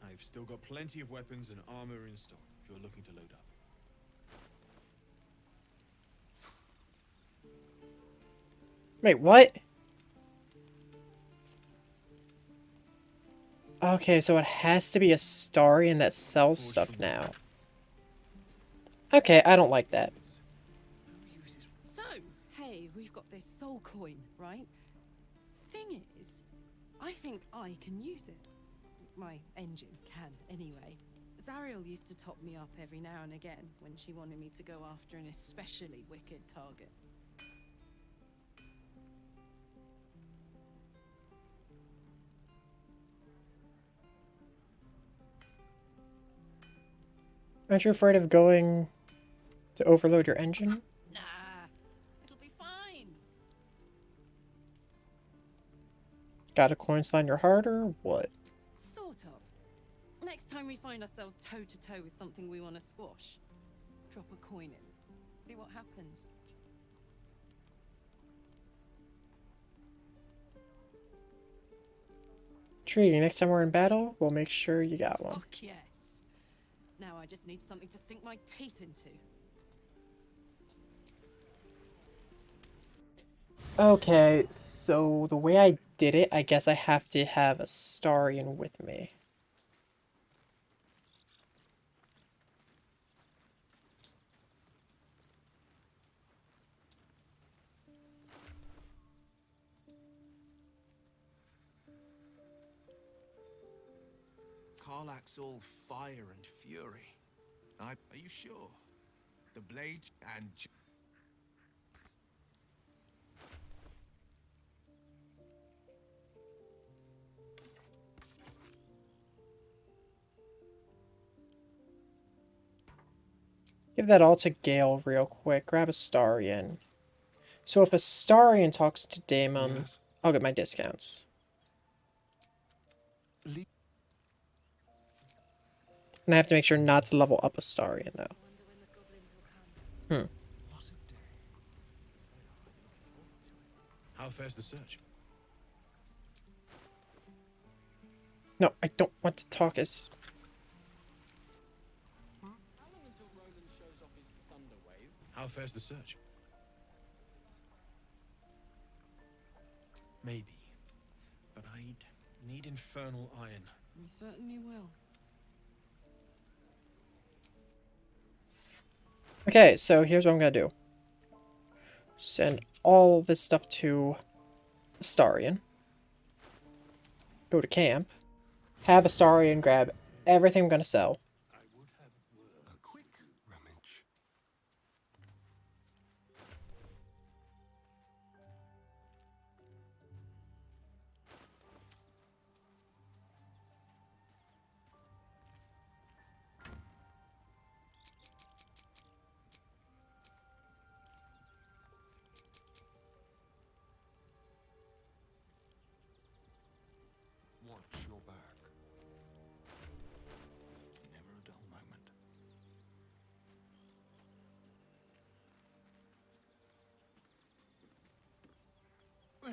I've still got plenty of weapons and armor in stock if you're looking to load up. Wait, what? Okay, so it has to be a Astarion that sells stuff now. Okay, I don't like that. So, hey, we've got this soul coin, right? Thing is, I think I can use it. My engine can, anyway. Zariel used to top me up every now and again when she wanted me to go after an especially wicked target. Aren't you afraid of going to overload your engine? Nah, it'll be fine. Got a coin slide in your heart or what? Sort of. Next time we find ourselves toe to toe with something we want to squash, drop a coin in. See what happens. Tree, next time we're in battle, we'll make sure you got one. Fuck yes. Now I just need something to sink my teeth into. Okay, so the way I did it, I guess I have to have a Astarion with me. Karlach's all fire and fury. Are you sure? The blade and... Give that all to Gale real quick. Grab a Astarion. So if a Astarion talks to Daemon, Yes. I'll get my discounts. And I have to make sure not to level up a Astarion, though. Hmm. How fares the search? No, I don't want to talk as... How fares the search? Maybe. But I'd need infernal iron. We certainly will. Okay, so here's what I'm gonna do. Send all this stuff to Astarion. Go to camp. Have Astarion grab everything I'm gonna sell. A quick rummage.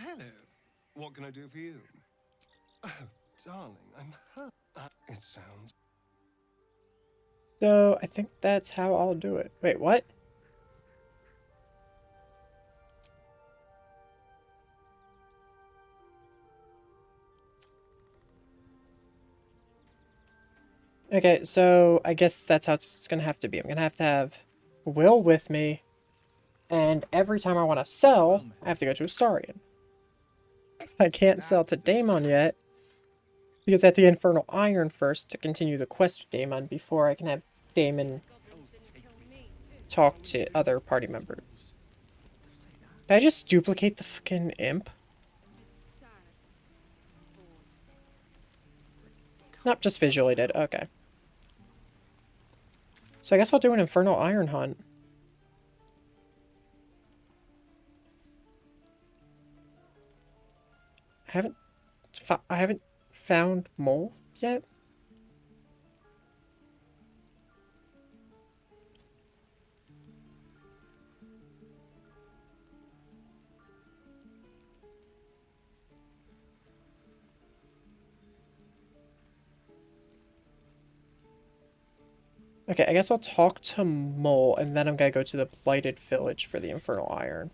Hello. What can I do for you? Oh, darling, I'm hurt. It sounds... So I think that's how I'll do it. Wait, what? Okay, so I guess that's how it's gonna have to be. I'm gonna have to have Will with me, and every time I want to sell, I have to go to Astarion. I can't sell to Daemon yet, because I have to get Infernal Iron first to continue the quest with Daemon before I can have Daemon talk to other party members. Did I just duplicate the fucking imp? Nope, just visually did. Okay. So I guess I'll do an Infernal Iron hunt. I haven't found Mole yet. Okay, I guess I'll talk to Mole, and then I'm gonna go to the Blighted Village for the Infernal Iron.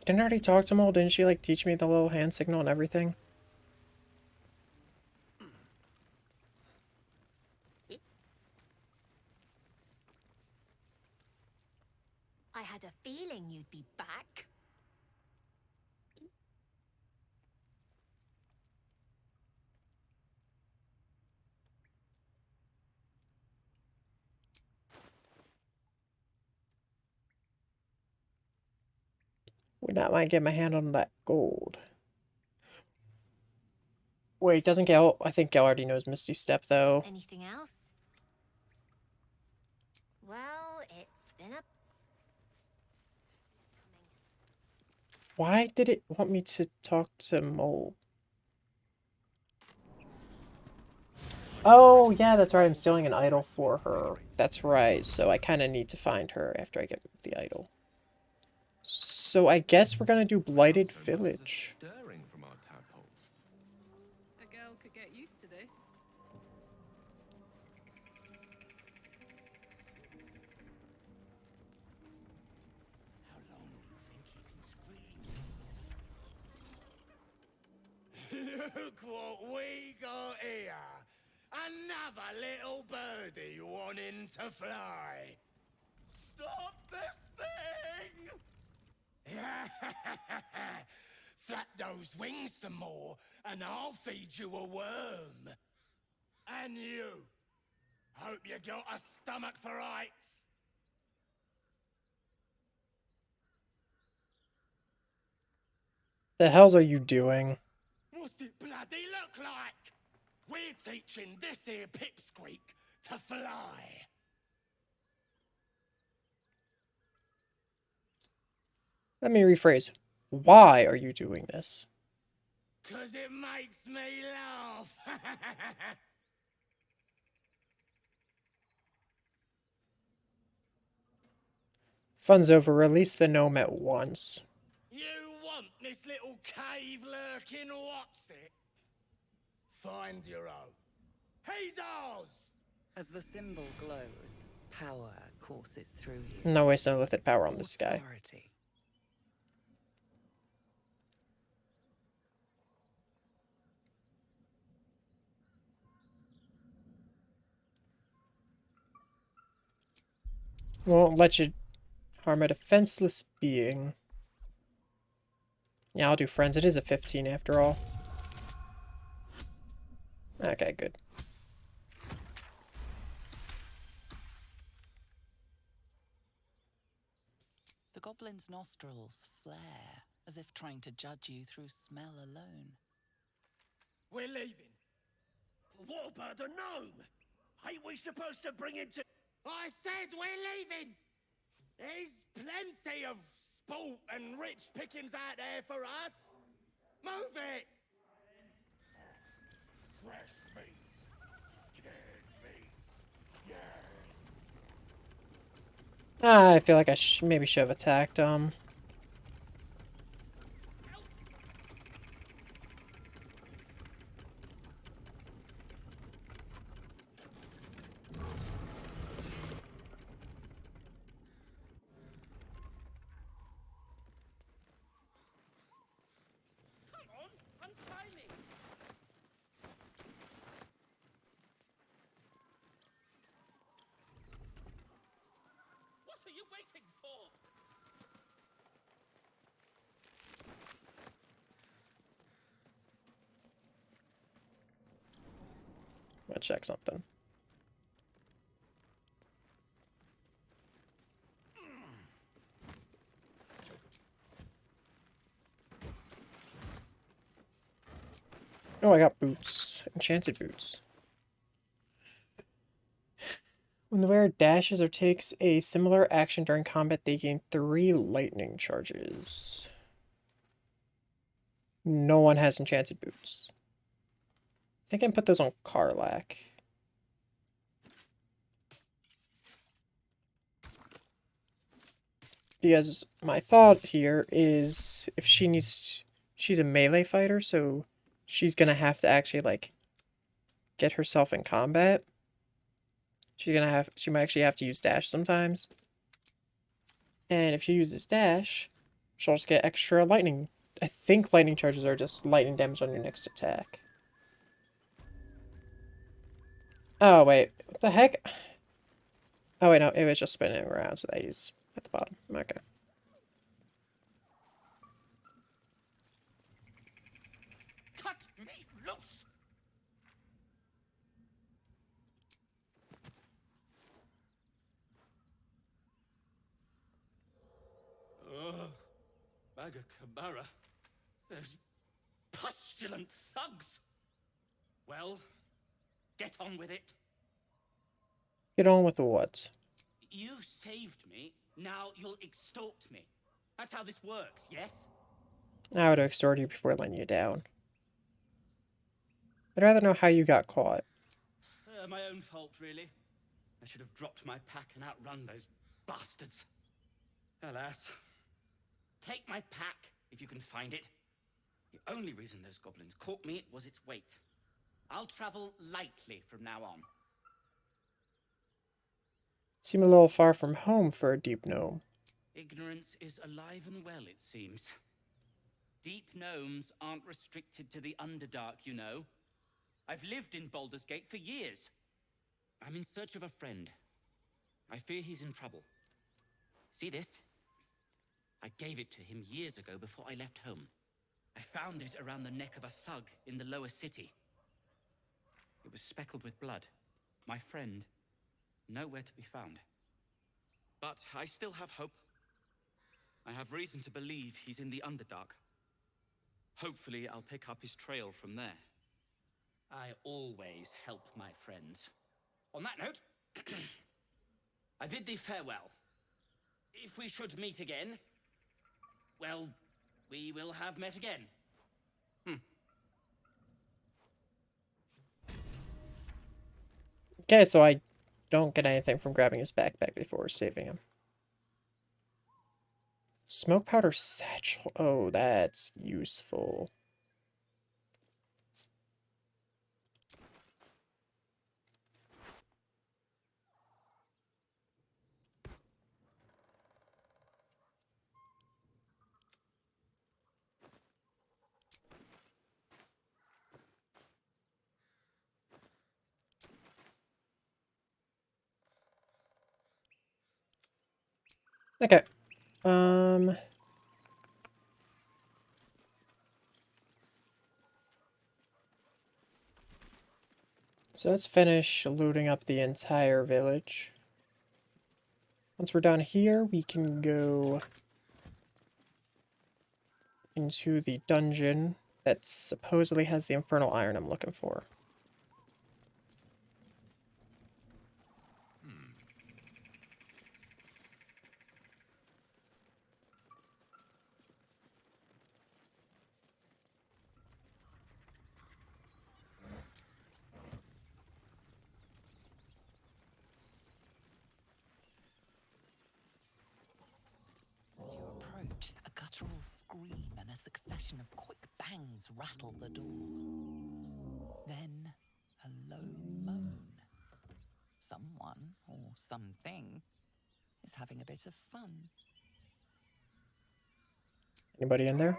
Didn't I already talk to Mole? Didn't she, like, teach me the little hand signal and everything? I had a feeling you'd be back. Would not mind getting my hand on that gold. Wait, doesn't Gale... I think Gale already knows Misty Step, though. Anything else? Well, it's been a... Why did it want me to talk to Mole? Oh, yeah, that's right. I'm stealing an idol for her. That's right. So I kind of need to find her after I get the idol. So I guess we're going to do Blighted Village. Stirring from our tadpoles. A girl could get used to this. How long do you think you can scream? Look what we got here! Another little birdie wanting to fly! Stop this thing! Flap those wings some more, and I'll feed you a worm. And you! Hope you got a stomach for ice! The hells are you doing? What's it bloody look like? We're teaching this here pipsqueak to fly. Let me rephrase. Why are you doing this? 'Cause it makes me laugh. Fun's over. Release the gnome at once. You want this little cave lurking what's it? Find your own. He's ours! As the symbol glows, power courses through you. No waste no lithid power on this guy. Authority. Won't let you harm a defenseless being. Yeah, I'll do friends. It is a 15 after all. Okay, good. The goblin's nostrils flare, as if trying to judge you through smell alone. We're leaving. What about the gnome? Ain't we supposed to bring him to... I said we're leaving! There's plenty of sport and rich pickings out there for us. Move it! Fresh meats, scared meats, yes. I feel like I maybe should have attacked, Come on, untie me. What are you waiting for? I'm gonna check something. Oh, I got boots. Enchanted boots. When the wearer dashes or takes a similar action during combat, they gain 3 lightning charges. No one has enchanted boots. I think I can put those on Karlach. Because my thought here is if she needs... She's a melee fighter, so she's gonna have to actually, like, get herself in combat. She might actually have to use dash sometimes. And if she uses dash, she'll just get extra lightning. I think lightning charges are just lightning damage on your next attack. Oh, wait. What the heck? Oh, wait, no. It was just spinning around, so that is at the bottom. Okay. Cut me loose! Ugh. Magakabara. Those pustulant thugs. Well, get on with it. Get on with the what? You saved me, now you'll extort me. That's how this works, yes? I would have extorted you before letting you down. I'd rather know how you got caught. My own fault, really. I should have dropped my pack and outrun those bastards. Alas. Take my pack, if you can find it. The only reason those goblins caught me was its weight. I'll travel lightly from now on. Seem a little far from home for a deep gnome. Ignorance is alive and well, it seems. Deep gnomes aren't restricted to the Underdark, you know. I've lived in Baldur's Gate for years. I'm in search of a friend. I fear he's in trouble. See this? I gave it to him years ago before I left home. I found it around the neck of a thug in the lower city. It was speckled with blood. My friend, nowhere to be found. But I still have hope. I have reason to believe he's in the Underdark. Hopefully, I'll pick up his trail from there. I always help my friends. On that note, I bid thee farewell. If we should meet again, well, we will have met again. Okay, so I don't get anything from grabbing his backpack before saving him. Smoke powder satchel. Oh, that's useful. Okay. So let's finish looting up the entire village. Once we're done here, we can go into the dungeon that supposedly has the Infernal Iron I'm looking for. succession of quick bangs rattle the door. Then a low moan. Someone, or something, is having a bit of fun. Anybody in there?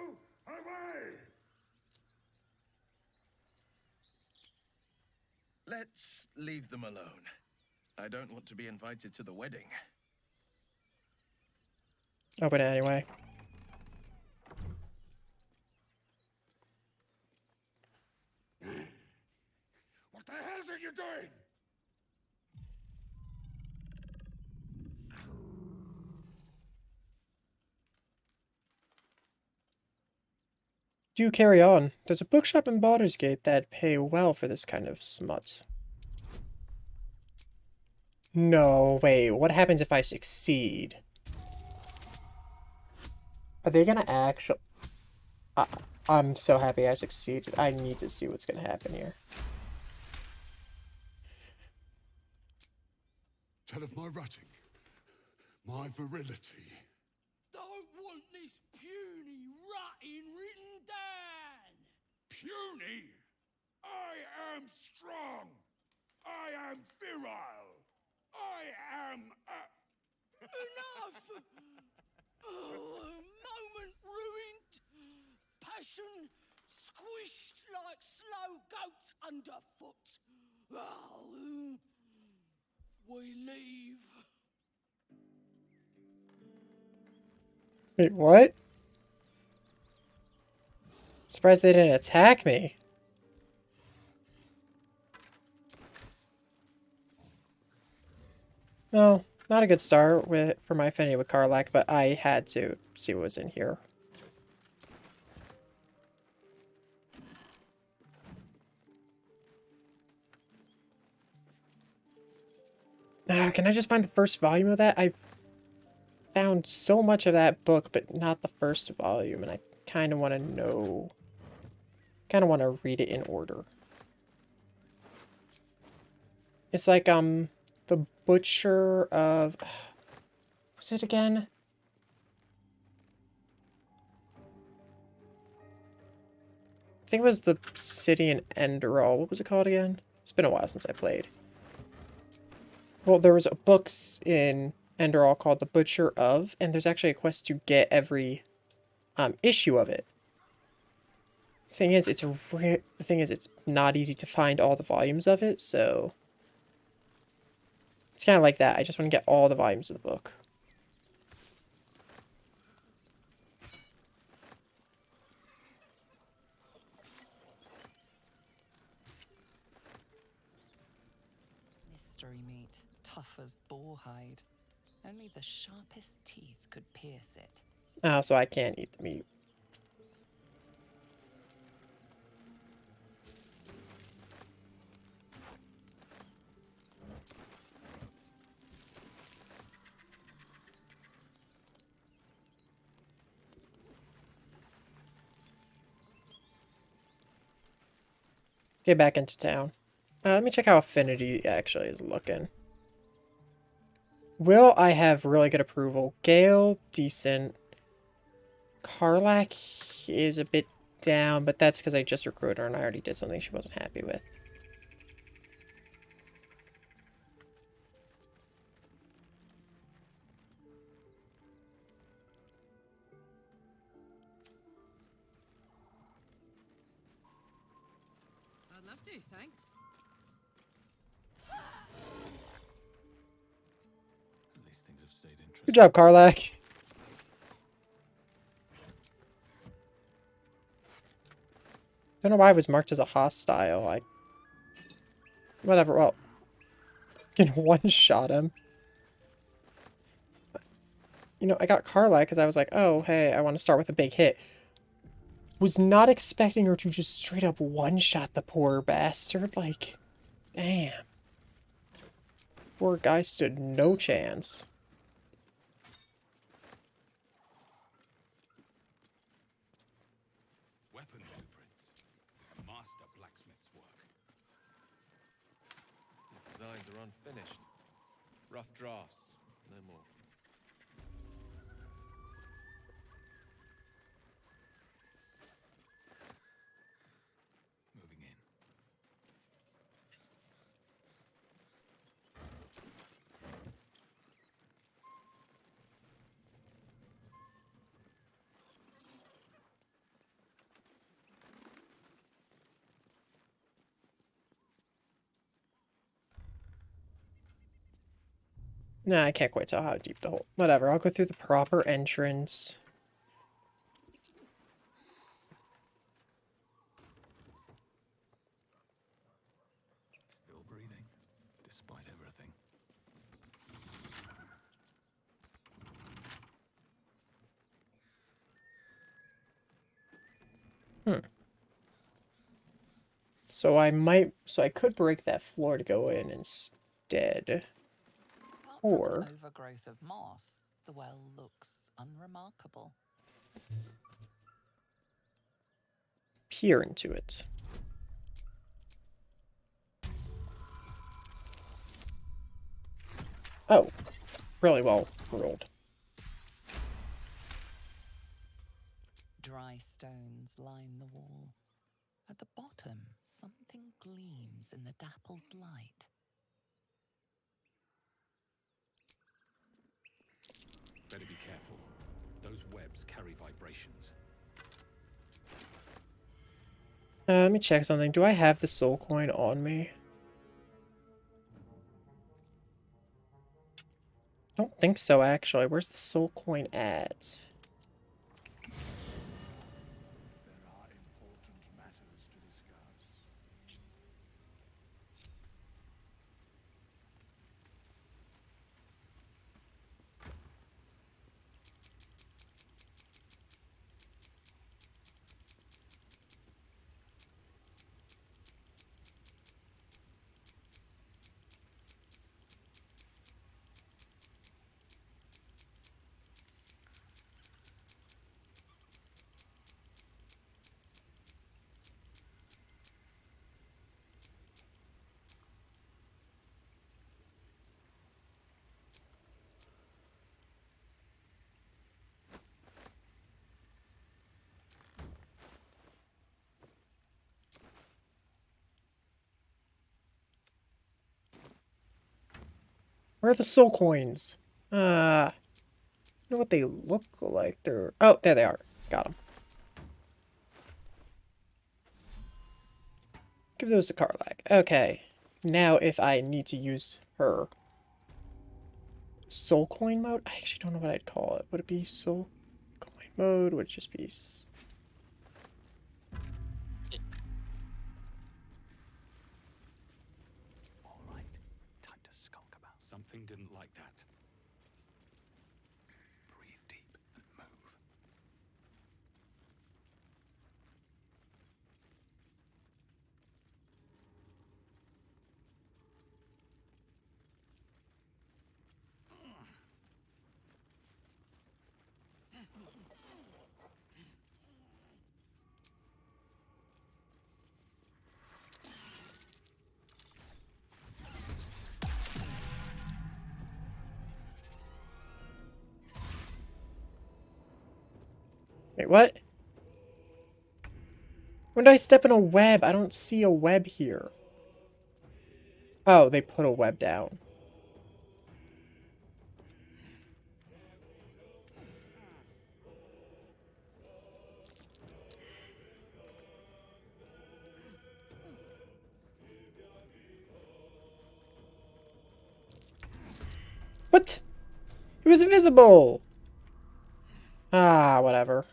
Let's leave them alone. I don't want to be invited to the wedding. Open it anyway. What the hell are you doing? Do carry on. There's a bookshop in Baldur's Gate that'd pay well for this kind of smut. No, wait, what happens if I succeed? Are they gonna actually... I'm so happy I succeeded. I need to see what's gonna happen here. Tell of my rutting, my virility. Don't want this puny rutting written down. Puny? I am strong. I am virile. I am Enough! Oh, a moment ruined. Passion squished like slow goats underfoot. Oh, we leave. Wait, what? Surprised they didn't attack me. No, not a good start for my affinity with Karlach, but I had to see what was in here. Can I just find the first volume of that? I found so much of that book, but not the first volume, and I kind of want to know... kind of want to read it in order. It's like, the Butcher of... what's it again? I think it was the city in Enderall. What was it called again? It's been a while since I played. Well, there was a book in Enderall called The Butcher of, and there's actually a quest to get every issue of it. The thing is, it's not easy to find all the volumes of it, so it's kind of like that. I just want to get all the volumes of the book. Mystery meat, tough as boarhide. Only the sharpest teeth could pierce it. Oh, so I can't eat the meat. Get back into town. Let me check how Affinity actually is looking. Will, I have really good approval. Gale, decent. Karlach is a bit down, but that's because I just recruited her and I already did something she wasn't happy with. I'd love to, thanks. At least things have stayed interesting. Good job, Karlach. Don't know why I was marked as a hostile. Whatever, well... I can one-shot him. You know, I got Karlach because I was like, oh, hey, I want to start with a big hit. Was not expecting her to just straight up one-shot the poor bastard. Like, damn. Poor guy stood no chance. weapon blueprints. Master blacksmith's work. These designs are unfinished. Rough drafts, no more. Nah, I can't quite tell how deep the hole. Whatever, I'll go through the proper entrance. Still breathing, despite everything. So I could break that floor to go in instead. Apart Or from an overgrowth of moss, the well looks unremarkable. peer into it. Oh, really well ruled. Dry stones line the wall. At the bottom, something gleams in the dappled light. Better be careful. Those webs carry vibrations. Let me check something. Do I have the soul coin on me? I don't think so, actually. Where's the soul coin at? There are important matters to discuss. Where are the soul coins? I know what they look like. They're... Oh, there they are. Got them. Give those to Karlak. Okay. Now if I need to use her soul coin mode, I actually don't know what I'd call it. Would it be soul coin mode? Would it just be... All right, time to skulk about. Something didn't like that. Breathe deep and move. Wait, what? When did I step in a web? I don't see a web here. Oh, they put a web down. What? It was invisible! Ah, whatever.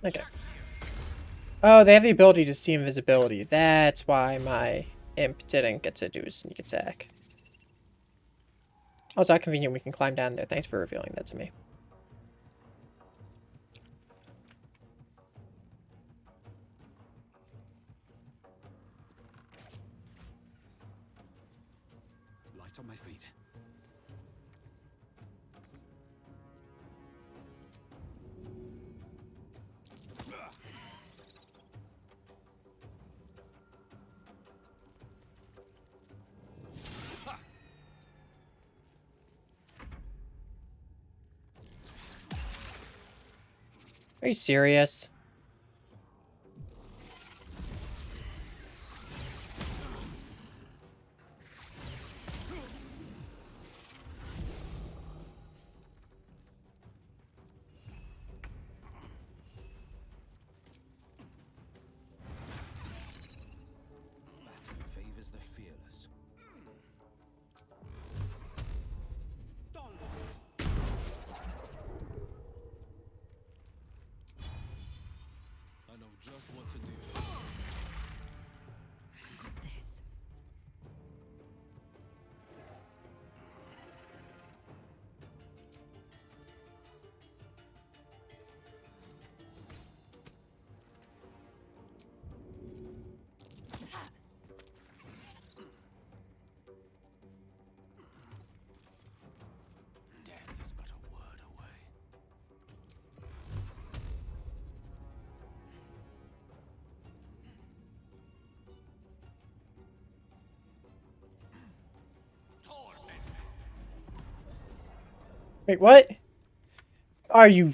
Okay. Oh, they have the ability to see invisibility. That's why my imp didn't get to do a sneak attack. Also, how convenient we can climb down there. Thanks for revealing that to me. Light on my feet. Are you serious? Battle favors the fearless. I know just what to do. Got this. Death is but a word away. Wait, what? Are you...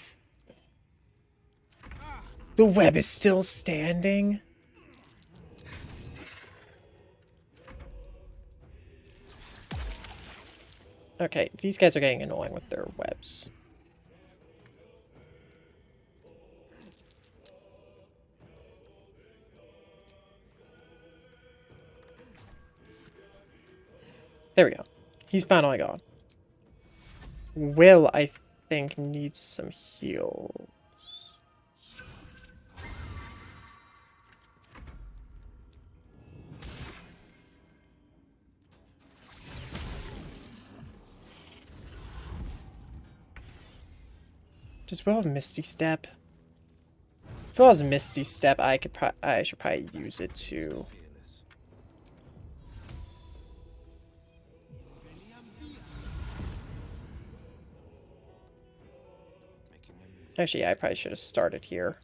The web is still standing? Okay, these guys are getting annoying with their webs. There we go. He's finally gone. Will, I think, needs some heals. Does Will have Misty Step? If Will has Misty Step, I should probably use it too. Actually, yeah, I probably should have started here.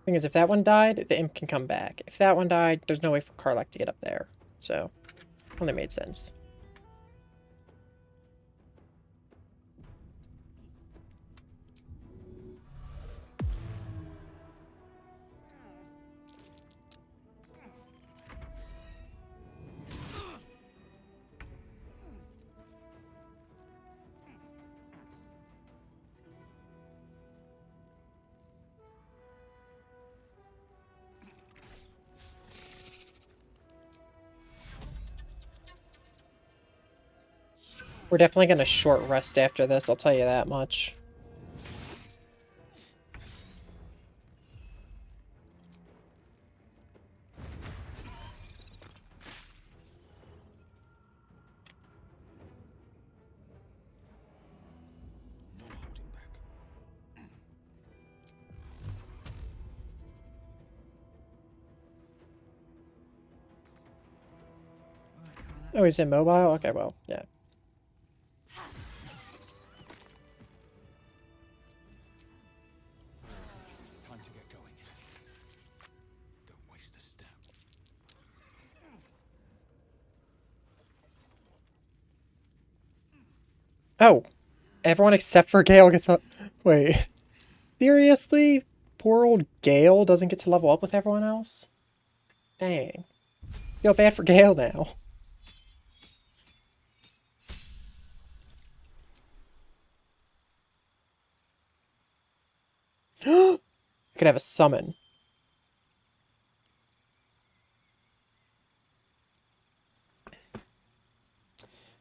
Thing is, if that one died, the imp can come back. If that one died, there's no way for Karlach to get up there. So, only made sense. We're definitely going to short rest after this, I'll tell you that much. Oh, he's immobile? Okay, well, yeah. Time to get going. Don't waste a step. Oh, everyone except for Gale gets up. Wait, seriously? Poor old Gale doesn't get to level up with everyone else? Dang. Feel bad for Gale now. I could have a summon.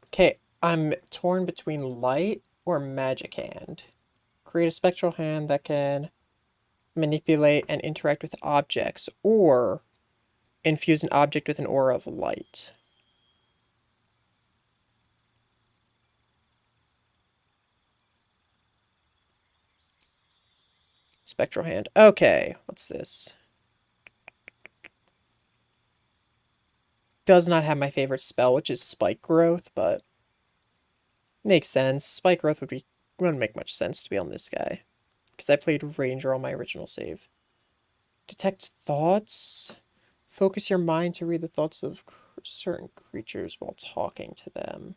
Okay, I'm torn between light or magic hand. Create a spectral hand that can manipulate and interact with objects, or infuse an object with an aura of light. Spectral hand. Okay, what's this? Does not have my favorite spell, which is Spike Growth, but makes sense. Spike Growth wouldn't make much sense to be on this guy, because I played Ranger on my original save. Detect thoughts. Focus your mind to read the thoughts of certain creatures while talking to them.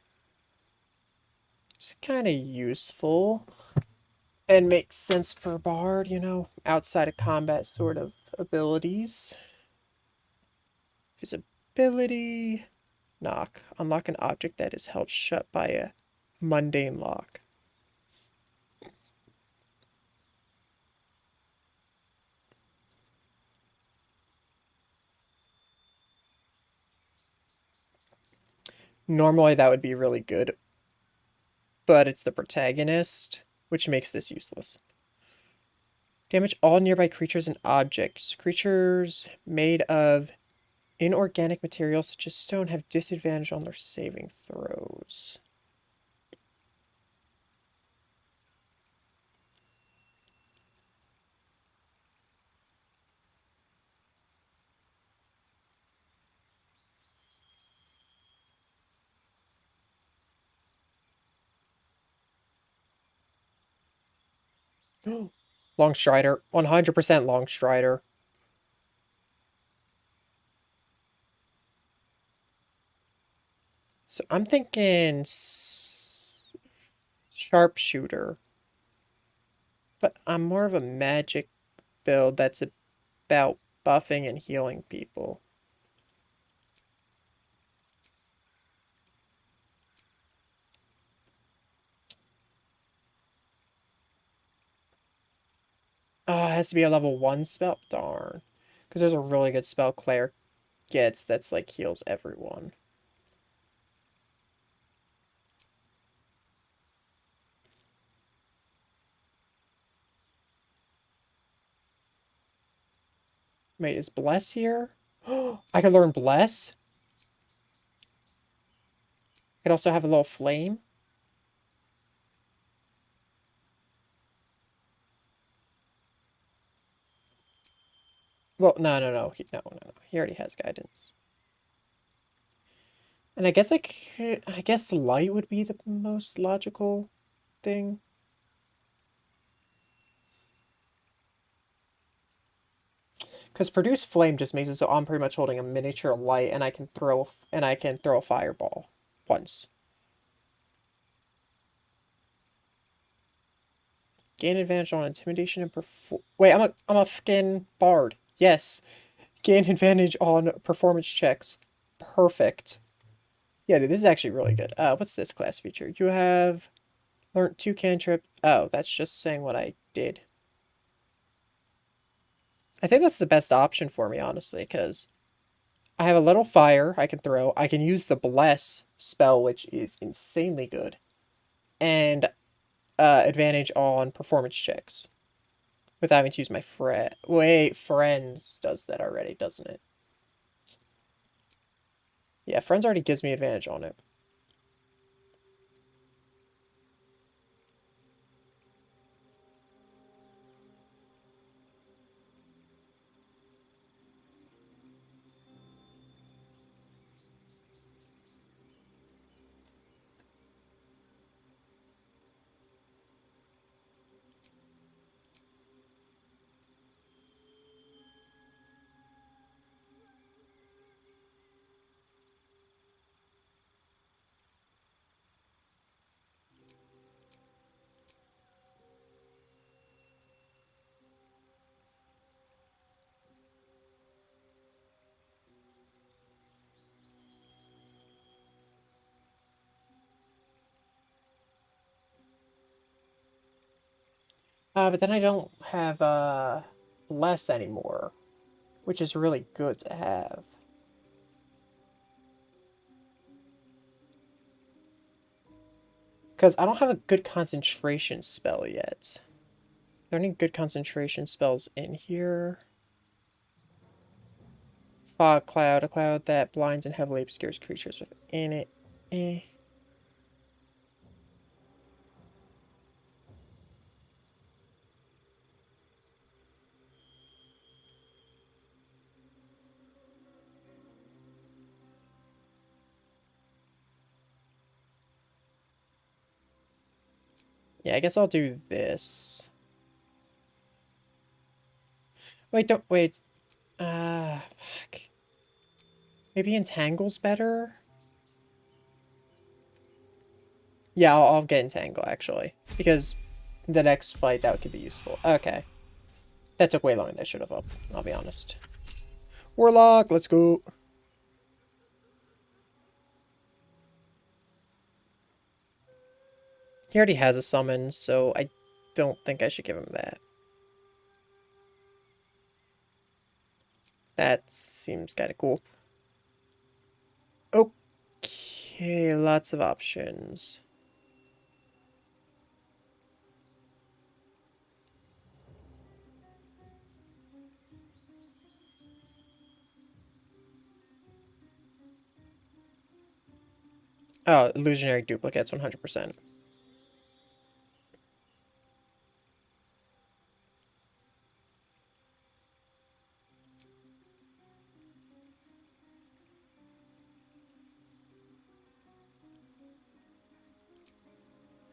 It's kind of useful. And makes sense for Bard, you know, outside of combat sort of abilities. Visibility. Knock. Unlock an object that is held shut by a mundane lock. Normally that would be really good, but it's the protagonist, which makes this useless. Damage all nearby creatures and objects. Creatures made of inorganic materials such as stone have disadvantage on their saving throws. Long Strider. 100% Long Strider. So I'm thinking Sharpshooter. But I'm more of a magic build that's about buffing and healing people. Oh, it has to be a level 1 spell? Darn. Because there's a really good spell Claire gets that's like heals everyone. Wait, is Bless here? I could learn Bless? I could also have a little flame. Well, no. No. He already has guidance. And I guess I guess light would be the most logical thing. Because produce flame just makes it so I'm pretty much holding a miniature light, and I can throw a fireball once. Gain advantage on intimidation and Wait, I'm a fucking bard. Yes, gain advantage on performance checks. Perfect. Yeah, dude, this is actually really good. What's this class feature? You have learned 2 cantrip. Oh, that's just saying what I did. I think that's the best option for me, honestly, because I have a little fire I can throw. I can use the Bless spell, which is insanely good. And advantage on performance checks. Without having to use my friend. Wait, Friends does that already, doesn't it? Yeah, Friends already gives me advantage on it. But then I don't have less anymore, which is really good to have. Because I don't have a good concentration spell yet. Are there any good concentration spells in here? Fog cloud, a cloud that blinds and heavily obscures creatures within it. Eh. Yeah, I guess I'll do this. Wait, don't wait. Fuck. Maybe Entangle's better? Yeah, I'll get Entangle, actually. Because the next fight, that could be useful. Okay. That took way longer than I should have, I'll be honest. Warlock, let's go. He already has a summon, so I don't think I should give him that. That seems kind of cool. Okay, lots of options. Oh, illusionary duplicates, 100%.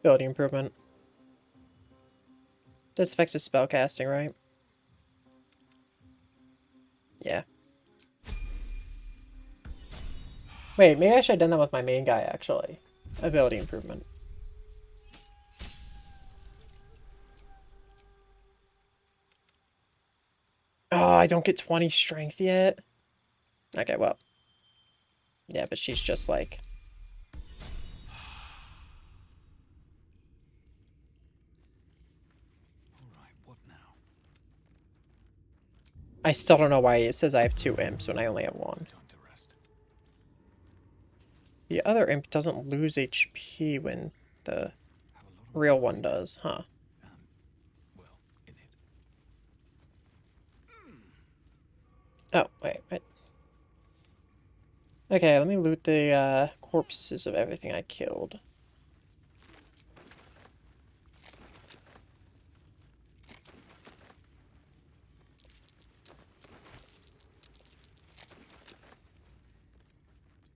Ability improvement. This affects his spell casting, right? Yeah. Wait, maybe I should have done that with my main guy, actually. Ability improvement. Oh, I don't get 20 strength yet? Okay, well. Yeah, but she's just like... Alright, what now? I still don't know why it says I have 2 imps when I only have 1. Time to rest. The other imp doesn't lose HP when the real one does, huh? Well, in it. Oh, wait. Okay, let me loot the corpses of everything I killed.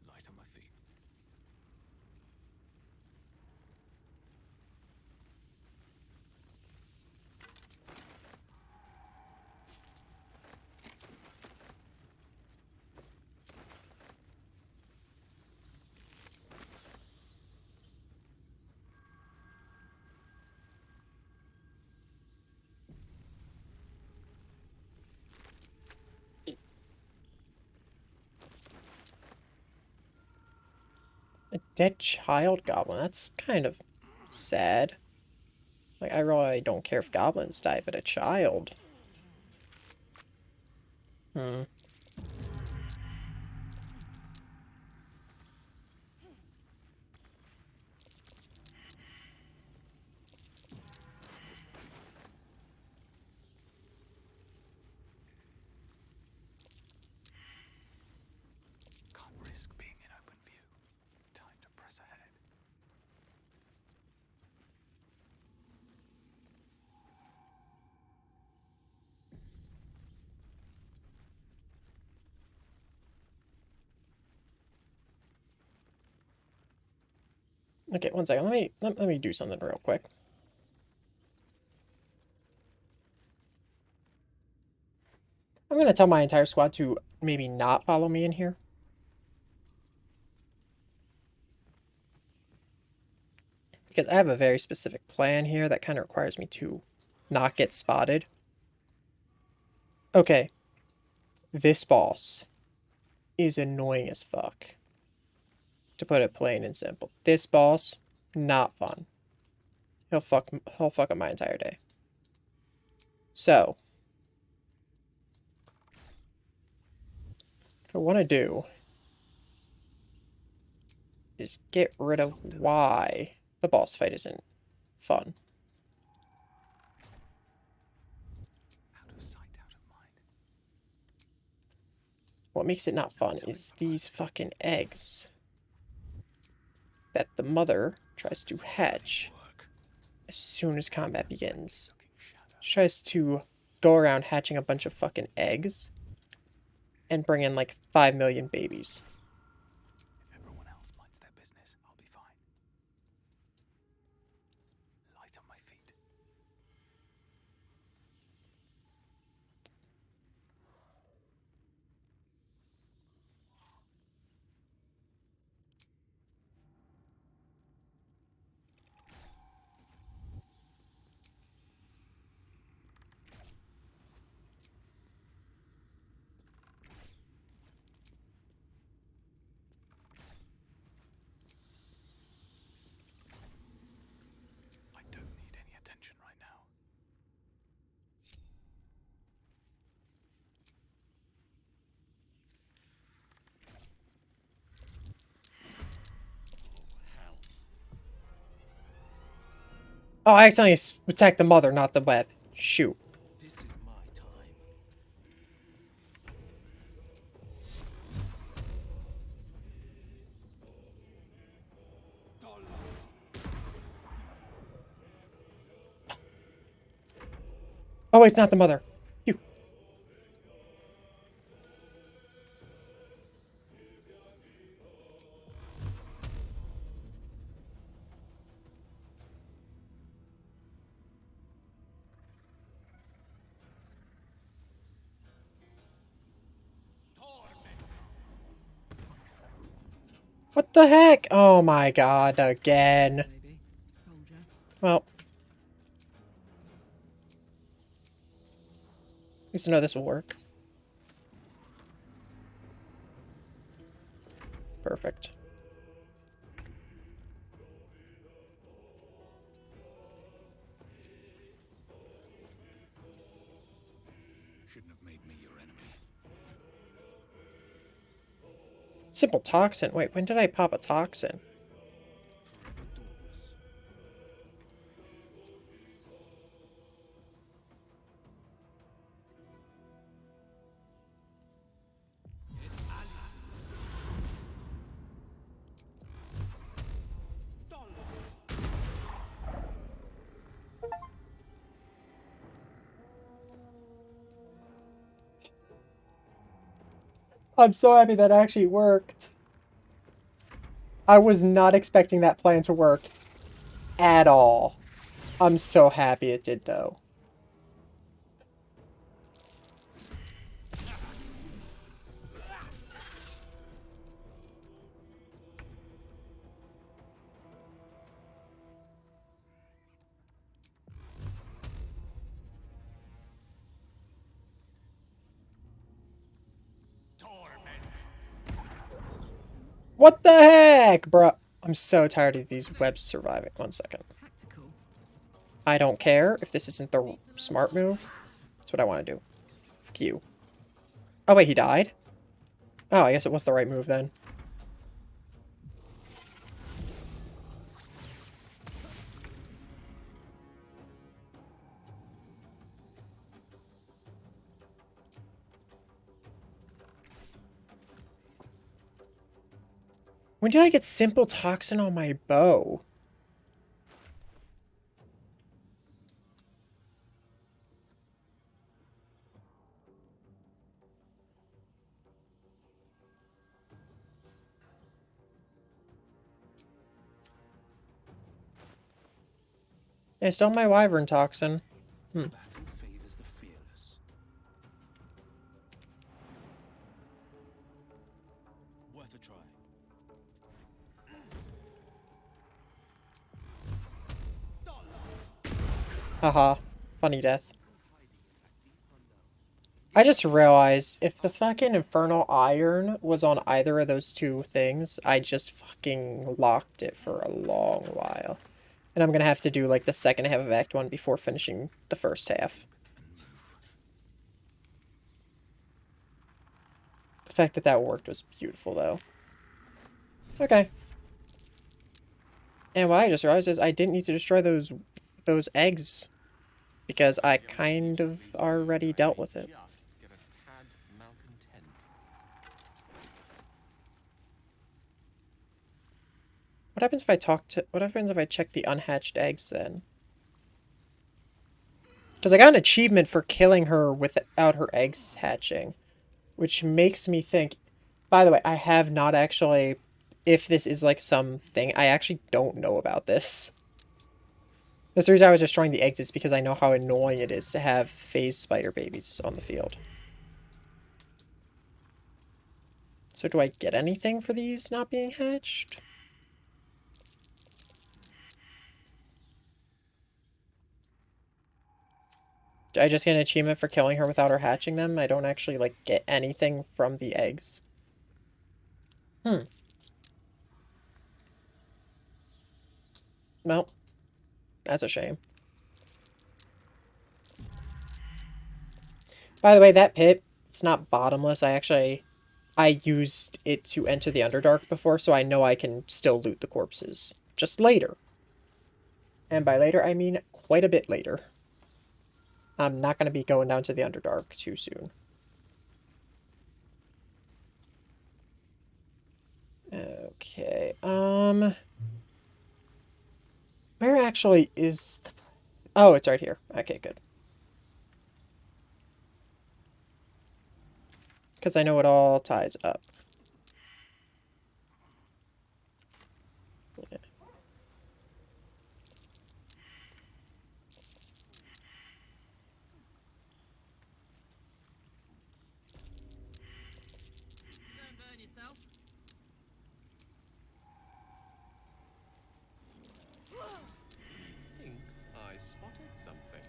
Light on my feet. A dead child goblin, that's kind of sad. Like, I really don't care if goblins die, but a child. Hmm. Can't risk being in open view. Time to press ahead. Okay, one second. Let me do something real quick. I'm gonna tell my entire squad to maybe not follow me in here. Because I have a very specific plan here that kind of requires me to not get spotted. Okay. This boss is annoying as fuck. To put it plain and simple. This boss, not fun. He'll fuck up my entire day. So, what I want to do is get rid of why the boss fight isn't fun. Out of sight, out of mind. What makes it not fun is these fucking eggs that the mother tries to hatch as soon as combat begins. She tries to go around hatching a bunch of fucking eggs and bring in like 5 million babies. If everyone else minds their business, I'll be fine. Light on my feet. I don't need any attention right now. Oh, I accidentally attacked the mother, not the web. Shoot. This is my time. Oh, it's not the mother. You. What the heck? Oh my god, again. Baby, soldier. Well. At least I know this will work. Perfect. Shouldn't have made me your enemy. Simple toxin. Wait, when did I pop a toxin? I'm so happy that actually worked. I was not expecting that plan to work at all. I'm so happy it did, though. What the heck, bruh? I'm so tired of these webs surviving. 1 second. Tactical. I don't care if this isn't the smart move. That's what I want to do. Fuck you. Oh, wait, he died? Oh, I guess it was the right move then. When did I get simple toxin on my bow? Yeah, still my wyvern toxin. Battle favors the fearless. Worth a try. Haha. Funny death. I just realized if the fucking Infernal Iron was on either of those two things, I just fucking locked it for a long while. And I'm gonna have to do like the second half of Act 1 before finishing the first half. fact that that worked was beautiful, though. Okay. And what I just realized is I didn't need to destroy those eggs because I kind of already dealt with it. Get a tad malcontent. What happens if I check the unhatched eggs then? Because I got an achievement for killing her without her eggs hatching, which makes me think, by the way, I have not actually, if this is like something, I actually don't know about this. That's the reason I was destroying the eggs is because I know how annoying it is to have phase spider babies on the field. So do I get anything for these not being hatched? Do I just get an achievement for killing her without her hatching them? I don't actually, like, get anything from the eggs. Well, that's a shame. By the way, that pit, it's not bottomless. I used it to enter the Underdark before, so I know I can still loot the corpses. Just later. And by later, I mean quite a bit later. I'm not going to be going down to the Underdark too soon. Okay, where actually is the... Oh, it's right here. Okay, good. Because I know it all ties up. Yeah. Don't burn yourself. Thinks I spotted something.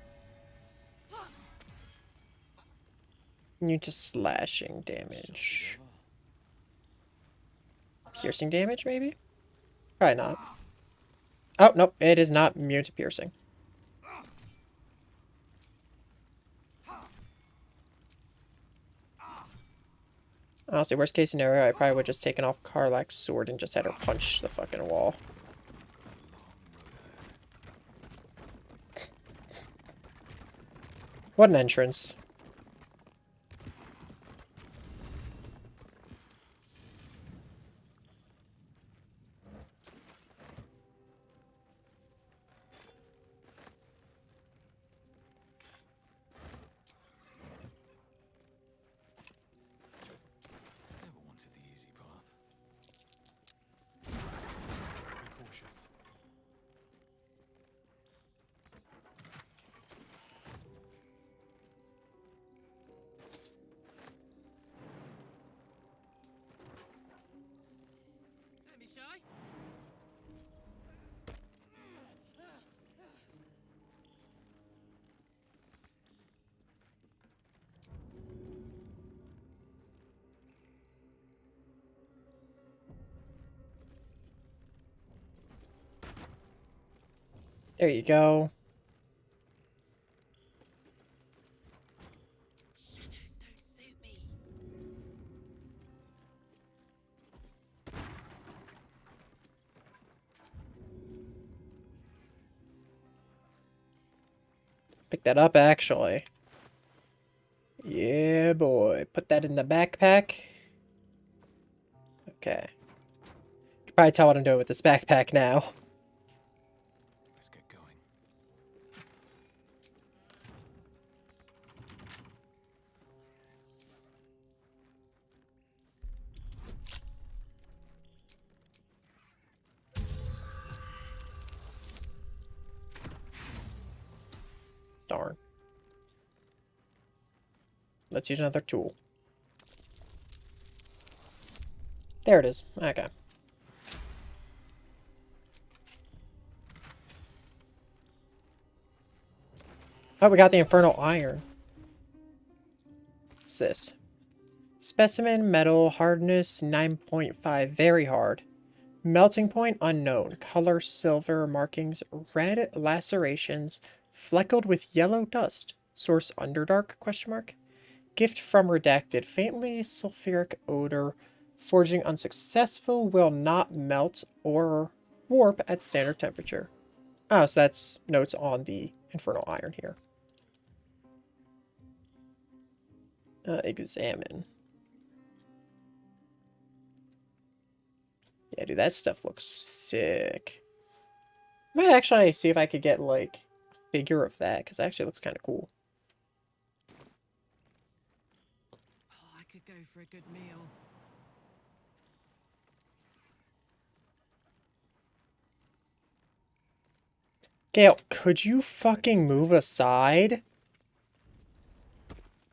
Immune to slashing damage. Piercing damage, maybe? Probably not. Oh, nope. It is not immune to piercing. Honestly, worst case scenario, I probably would have just taken off Karlach's sword and just had her punch the fucking wall. What an entrance. Never wanted the easy path. Be cautious. Don't be shy. There you go. Shadows don't suit me. Pick that up, actually. Yeah, boy. Put that in the backpack. Okay. You can probably tell what I'm doing with this backpack now. Let's get going. Darn. Let's use another tool. There it is. Okay. Oh, we got the Infernal Iron. What's this? Specimen metal hardness 9.5. Very hard. Melting point unknown. Color silver markings. Red lacerations. Fleckled with yellow dust. Source Underdark? Question mark. gift from Redacted. Faintly sulfuric odor. Forging unsuccessful. Will not melt or warp at standard temperature. Oh, so that's notes on the Infernal Iron here. Examine. Yeah, dude, that stuff looks sick. I might actually see if I could get, like, a figure of that, because it actually looks kind of cool. Oh, I could go for a good meal. Gale, could you fucking move aside?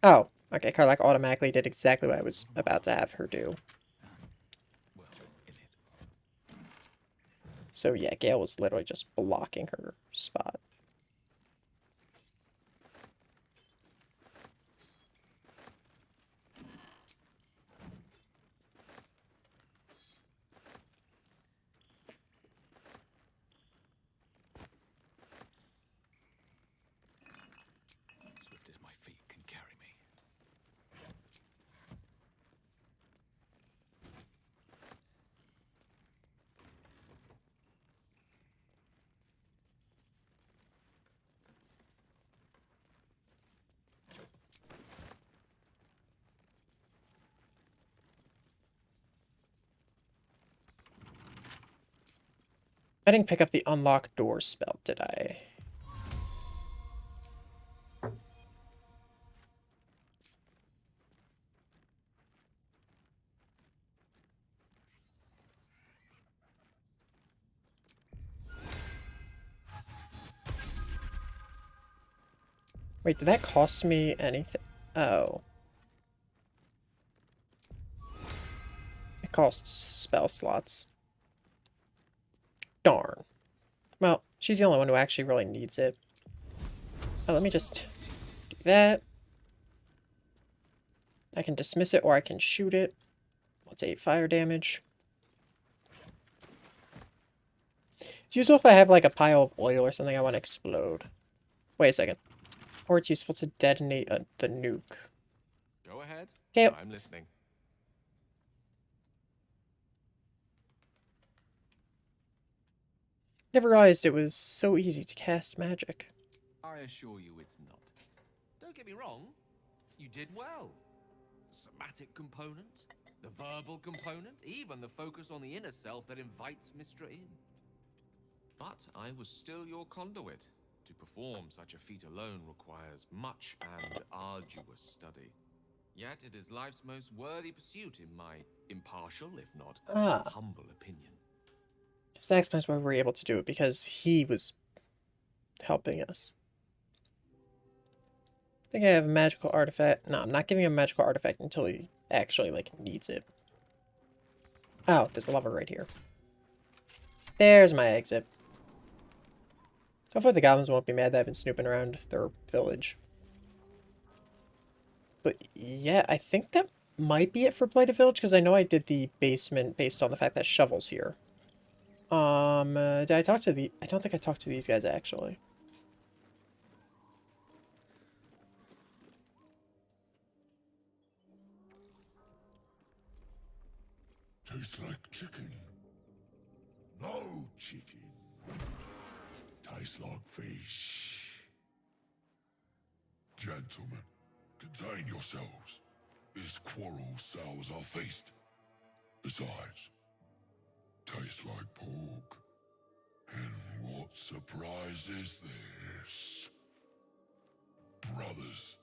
Oh, okay, Karlach automatically did exactly what I was about to have her do. So yeah, Gale was literally just blocking her spot. Swift as my feet can carry me. I didn't pick up the unlock door spell, did I? Wait, did that cost me anything? Oh. It costs spell slots. Darn. Well, she's the only one who actually really needs it. Oh, let me just do that. I can dismiss it or I can shoot it. Let's 8 fire damage. It's useful if I have like a pile of oil or something I want to explode. Wait a second. Or it's useful to detonate the nuke. Go ahead. Okay. I'm listening. Never realized it was so easy to cast magic. I assure you it's not. Don't get me wrong. You did well. The somatic component, the verbal component, even the focus on the inner self that invites Mistra in. But I was still your conduit. To perform such a feat alone requires much and arduous study. Yet it is life's most worthy pursuit in my impartial, if not humble opinion. So that explains why we were able to do it, because he was helping us. I think I have a magical artifact. No, I'm not giving him a magical artifact until he actually, like, needs it. Oh, there's a lever right here. There's my exit. Hopefully the goblins won't be mad that I've been snooping around their village. But yeah, I think that might be it for Blighted Village, because I know I did the basement based on the fact that Shovel's here. Did I talk to the... I don't think I talked to these guys, actually. Tastes like chicken. No chicken. Tastes like fish. Gentlemen, contain yourselves. This quarrel sours our feast. Besides, tastes like pork. And what surprise is this? Brothers,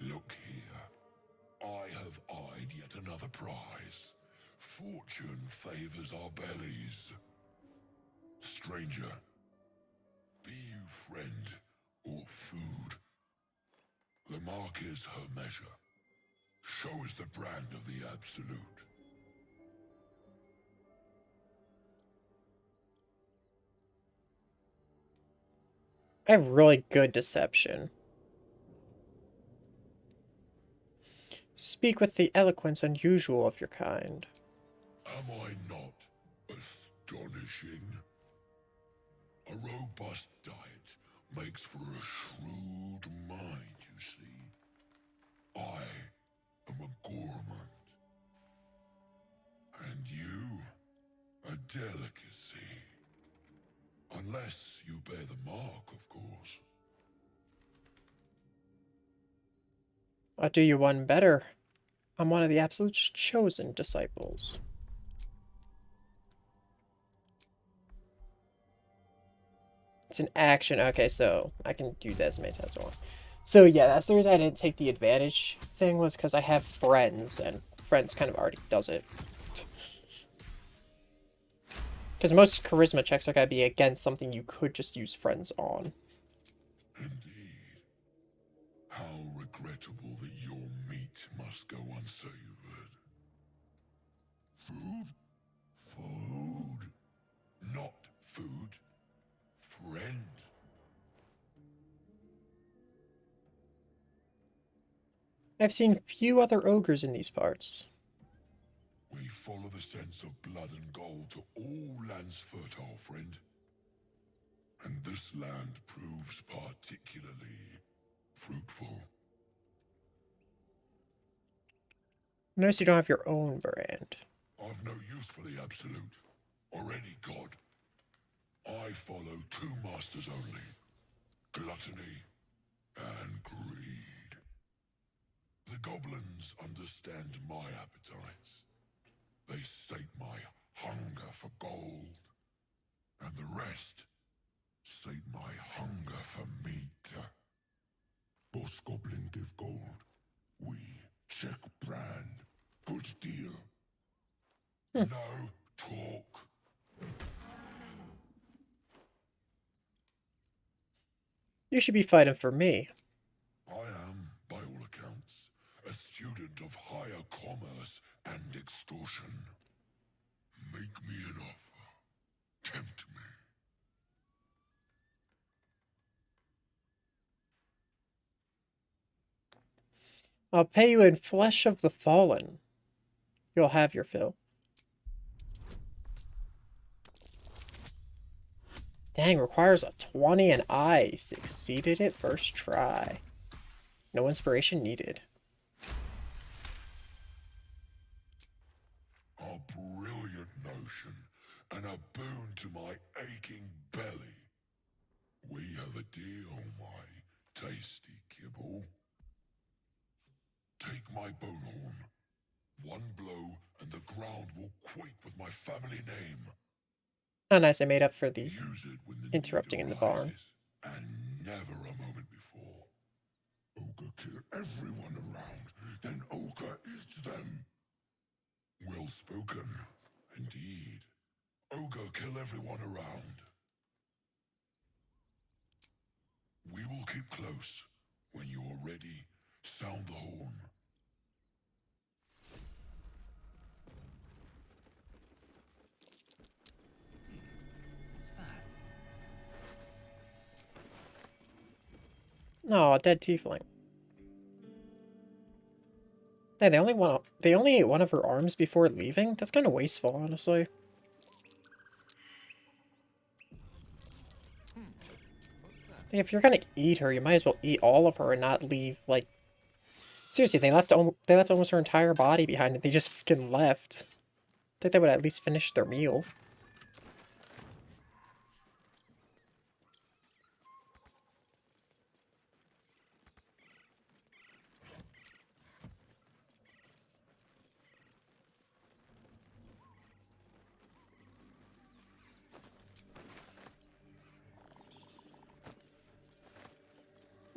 look here. I have eyed yet another prize. Fortune favors our bellies. Stranger, be you friend or food, the mark is her measure. Show is the brand of the absolute. I have really good deception. Speak with the eloquence unusual of your kind. Am I not astonishing? A robust diet makes for a shrewd mind, you see. I am a gourmand. And you, a delicacy. Unless you bear the mark, of course. I'll do you one better. I'm one of the absolute chosen disciples. It's an action. Okay, so I can do that as many times as I want. So yeah, that's the reason I didn't take the advantage thing, was because I have friends, and friends kind of already does it. Because most charisma checks are going to be against something you could just use friends on. Indeed. How regrettable that your meat must go unsavored. Food? Food. Not food. Friend. I've seen few other ogres in these parts. We follow the sense of blood and gold to all lands fertile, friend. And this land proves particularly fruitful. Notice you don't have your own brand. I've no use for the absolute, or any god. I follow two masters only, gluttony and greed. The goblins understand my appetites. They sate my hunger for gold. And the rest sate my hunger for meat. Boss goblin give gold. We check brand. Good deal. No talk. You should be fighting for me. I am, by all accounts, a student of higher commerce and extortion. Make me an offer. Tempt me. I'll pay you in flesh of the fallen. You'll have your fill. Dang, requires a 20 and I succeeded it first try. No inspiration needed. A brilliant notion, and a boon to my aching belly. We have a deal, my tasty kibble. Take my bone horn. One blow, and the ground will quake with my family name. Oh, nice, I made up for the Use it when the interrupting in the barn. And never a moment before. Ogre kill everyone around, then Ogre eats them. Well spoken, indeed. Ogre kill everyone around. We will keep close. When you are ready, sound the horn. What's that? No, dead tiefling. Hey, they only ate one of her arms before leaving? That's kind of wasteful, honestly. Like, if you're gonna eat her, you might as well eat all of her and not leave, like... Seriously, they left almost her entire body behind and they just fucking left. I think they would at least finish their meal.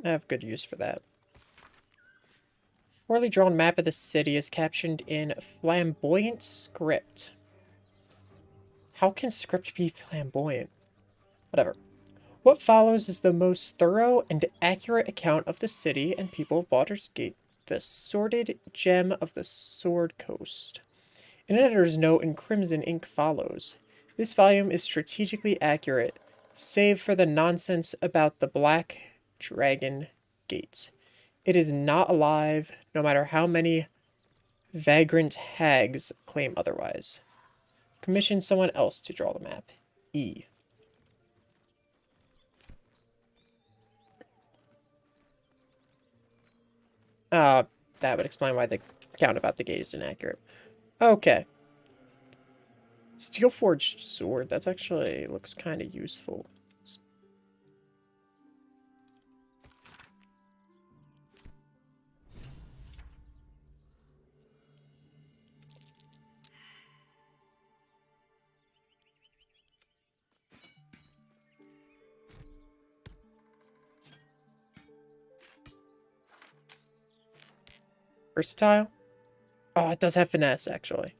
I have good use for that. Poorly drawn map of the city is captioned in flamboyant script. How can script be flamboyant? Whatever. What follows is the most thorough and accurate account of the city and people of Baldur's Gate, the sordid gem of the Sword Coast. An editor's note in crimson ink follows. This volume is strategically accurate, save for the nonsense about the Black Dragon Gate. It is not alive, no matter how many vagrant hags claim otherwise. Commission someone else to draw the map. E. That would explain why the count about the gate is inaccurate. Okay. Steel forged sword. That's actually looks kind of useful. Versatile? Oh, it does have finesse, actually.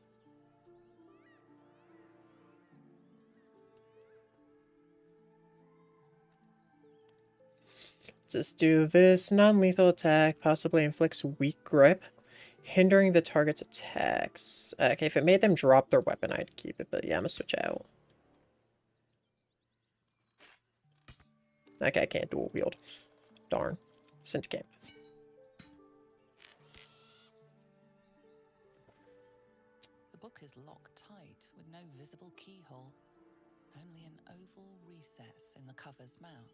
Let's do this. Non-lethal attack possibly inflicts weak grip, hindering the target's attacks. Okay, if it made them drop their weapon, I'd keep it, but yeah, I'm gonna switch out. Okay, I can't dual wield. Darn. Sent to camp. The book is locked tight with no visible keyhole, only an oval recess in the cover's mouth.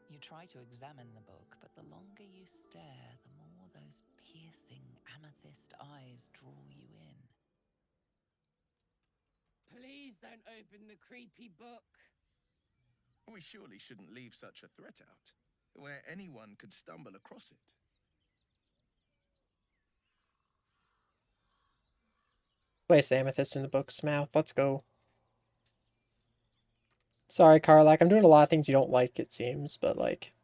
You try to examine the book, but the longer you stare, the more those piercing amethyst eyes draw you in. Please don't open the creepy book. We surely shouldn't leave such a threat out, where anyone could stumble across it. Place the amethyst in the book's mouth. Let's go. Sorry, Karlak. I'm doing a lot of things you don't like, it seems, but, like...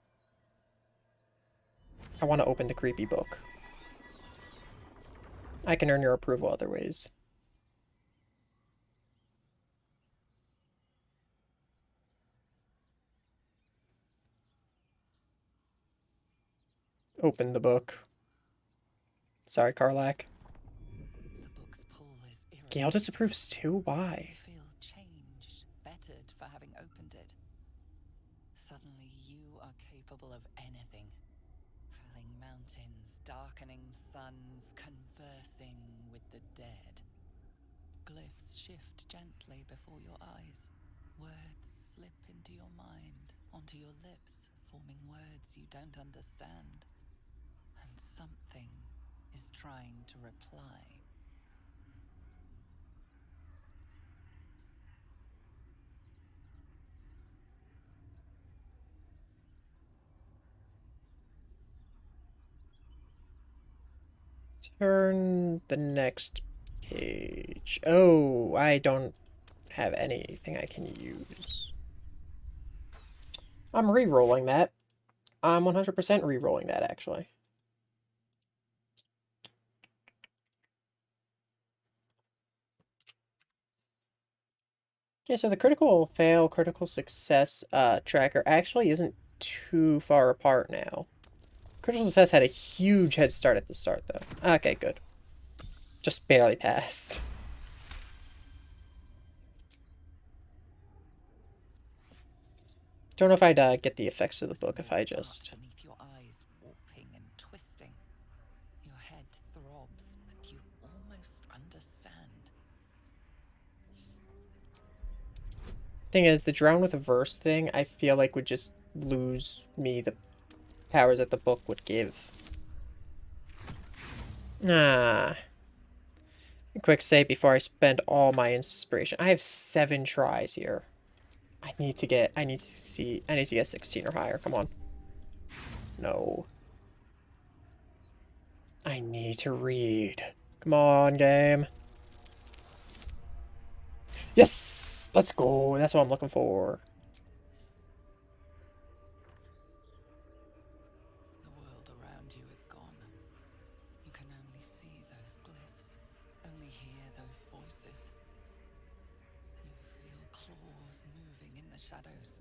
I want to open the creepy book. I can earn your approval other ways. Open the book. Sorry, Karlak. The book's pull is irresistible. Gale disapproves too? Why? You feel changed, bettered for having opened it. Suddenly you are capable of anything. Felling mountains, darkening suns, conversing with the dead. Glyphs shift gently before your eyes. Words slip into your mind, onto your lips, forming words you don't understand. And something is trying to reply. Turn the next page. Oh, I don't have anything I can use. I'm re-rolling that. I'm 100% re-rolling that, actually. Okay, so the critical fail, critical success tracker actually isn't too far apart now. Critical success had a huge head start at the start, though. Okay, good. Just barely passed. Don't know if I'd get the effects of the book if I just... Beneath your eyes, warping and twisting. Your head throbs, but you almost understand. Thing is, the drown with a verse thing, I feel like would just lose me the powers that the book would give. Ah. A quick save before I spend all my inspiration. I have 7 tries here. I need to get 16 or higher. Come on. No. I need to read. Come on, game. Yes! Let's go. That's what I'm looking for. The world around you is gone. You can only see those glyphs, only hear those voices. You feel claws moving in the shadows.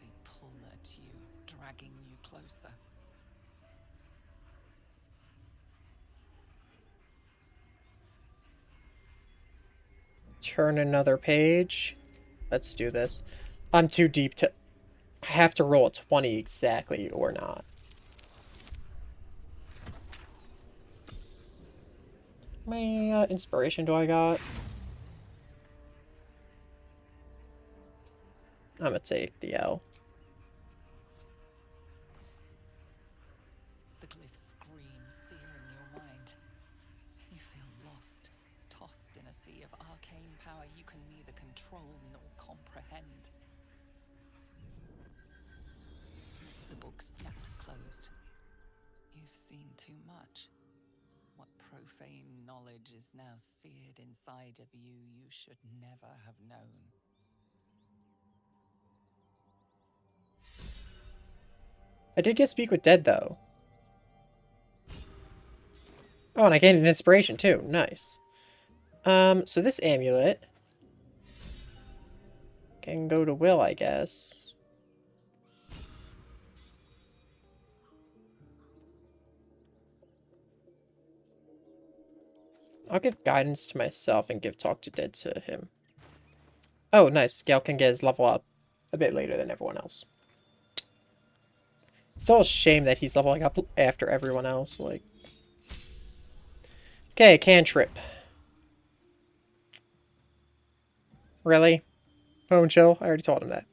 They pull at you, dragging you closer. Turn another page. Let's do this. I'm too deep to... I have to roll a 20 exactly or not. How many inspiration do I got? I'm gonna take the L. glyph screams, searing your mind. You feel lost, tossed in a sea of arcane power you can neither control nor comprehend. The book snaps closed. You've seen too much. What profane knowledge is now seared inside of you you should never have known. I did get speak with dead though. Oh, and I gained an inspiration too. Nice. So this amulet can go to Will, I guess. I'll give guidance to myself and give talk to dead to him. Oh, nice. Gale can get his level up a bit later than everyone else. Still a shame that he's leveling up after everyone else, like. Okay, cantrip. Really? Bone chill? I already told him that.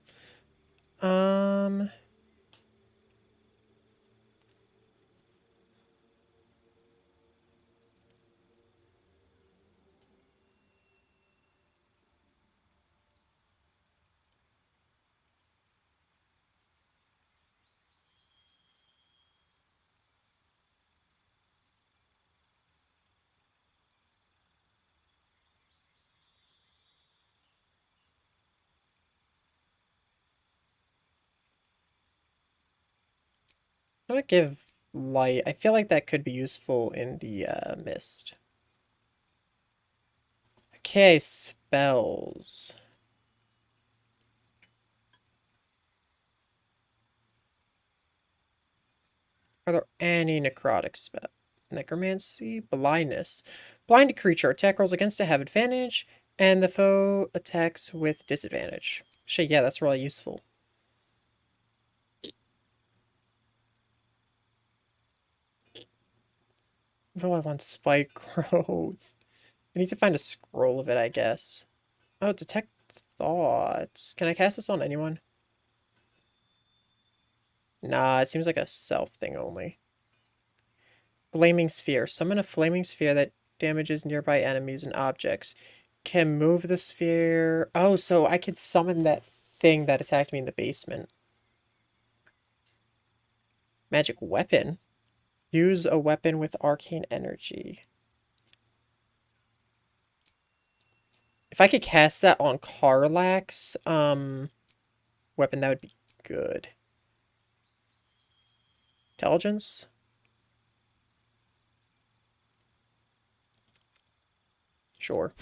I'm gonna give light. I feel like that could be useful in the mist. Okay, spells. Are there any necrotic spells? Necromancy? Blindness. Blind creature. Attack rolls against it have advantage, and the foe attacks with disadvantage. Shit, yeah, that's really useful. Though I want spike growth. I need to find a scroll of it, I guess. Oh, detect thoughts. Can I cast this on anyone? Nah, it seems like a self thing only. Flaming sphere. Summon a flaming sphere that damages nearby enemies and objects. Can move the sphere. Oh, so I could summon that thing that attacked me in the basement. Magic weapon. Use a weapon with arcane energy. If I could cast that on Karlach's weapon, that would be good. Intelligence? Sure.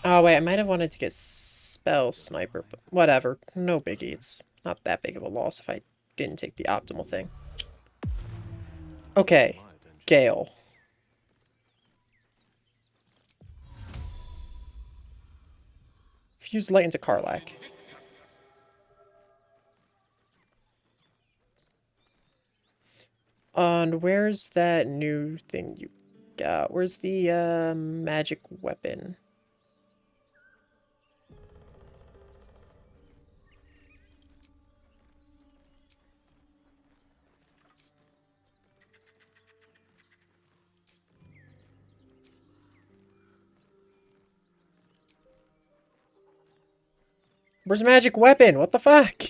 Oh, wait, I might have wanted to get Spell Sniper, but whatever. No biggie. It's not that big of a loss if I didn't take the optimal thing. Okay, Gale. Fuse light into Karlach. And where's that new thing you got? Where's the magic weapon? Where's the magic weapon? What the fuck?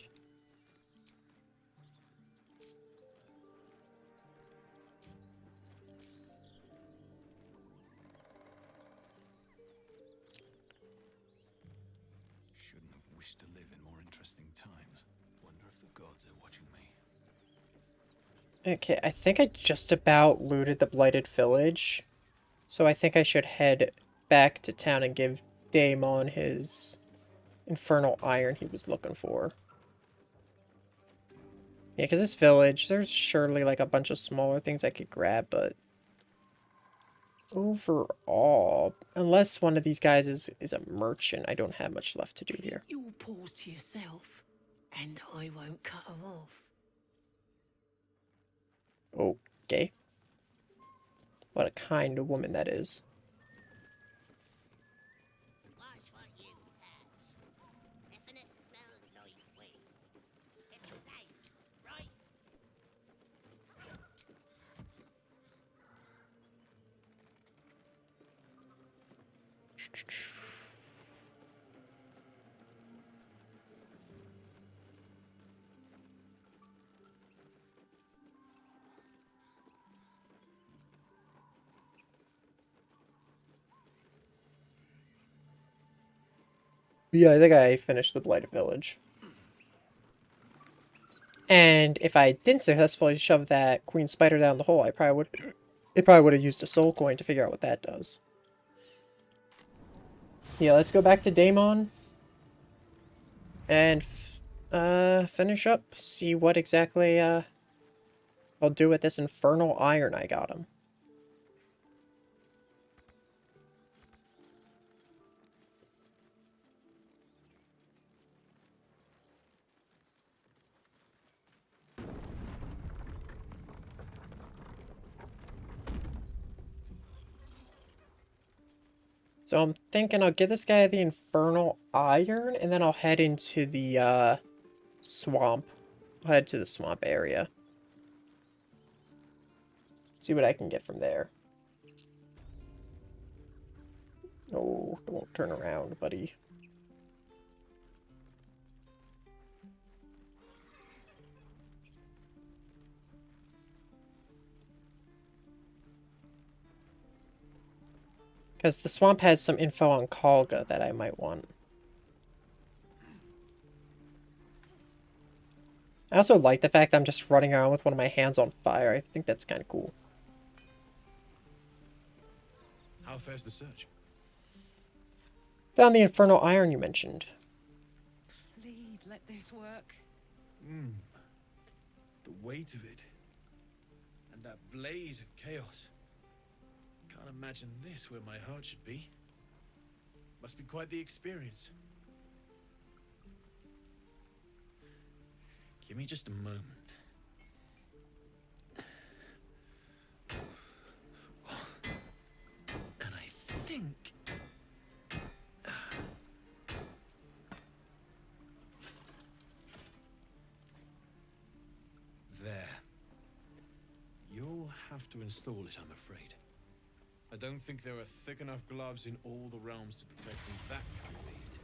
Shouldn't have wished to live in more interesting times. Wonder if the gods are watching me. Okay, I think I just about looted the Blighted Village. So I think I should head back to town and give Daemon his Infernal Iron he was looking for. Yeah, because this village, there's surely like a bunch of smaller things I could grab, but overall, unless one of these guys is a merchant, I don't have much left to do here. Your paws to yourself, and I won't cut them off. Okay. What a kind woman that is. Watch what you touch. If it smells like weed, it's right, right? Yeah, I think I finished the Blighted Village. And if I didn't successfully shove that Queen Spider down the hole, it probably would have used a soul coin to figure out what that does. Yeah, let's go back to Daemon. And finish up. See what exactly I'll do with this Infernal Iron I got him. So I'm thinking I'll give this guy the Infernal Iron, and then I'll head into the swamp. I'll head to the swamp area. See what I can get from there. Oh, don't turn around, buddy. Because the swamp has some info on Kalga that I might want. I also like the fact that I'm just running around with one of my hands on fire. I think that's kind of cool. How fares the search? Found the Infernal Iron you mentioned. Please let this work. The weight of it. And that blaze of chaos. Can't imagine this where my heart should be. Must be quite the experience. Give me just a moment. And I think... There. You'll have to install it, I'm afraid. I don't think there are thick enough gloves in all the realms to protect from that kind of heat.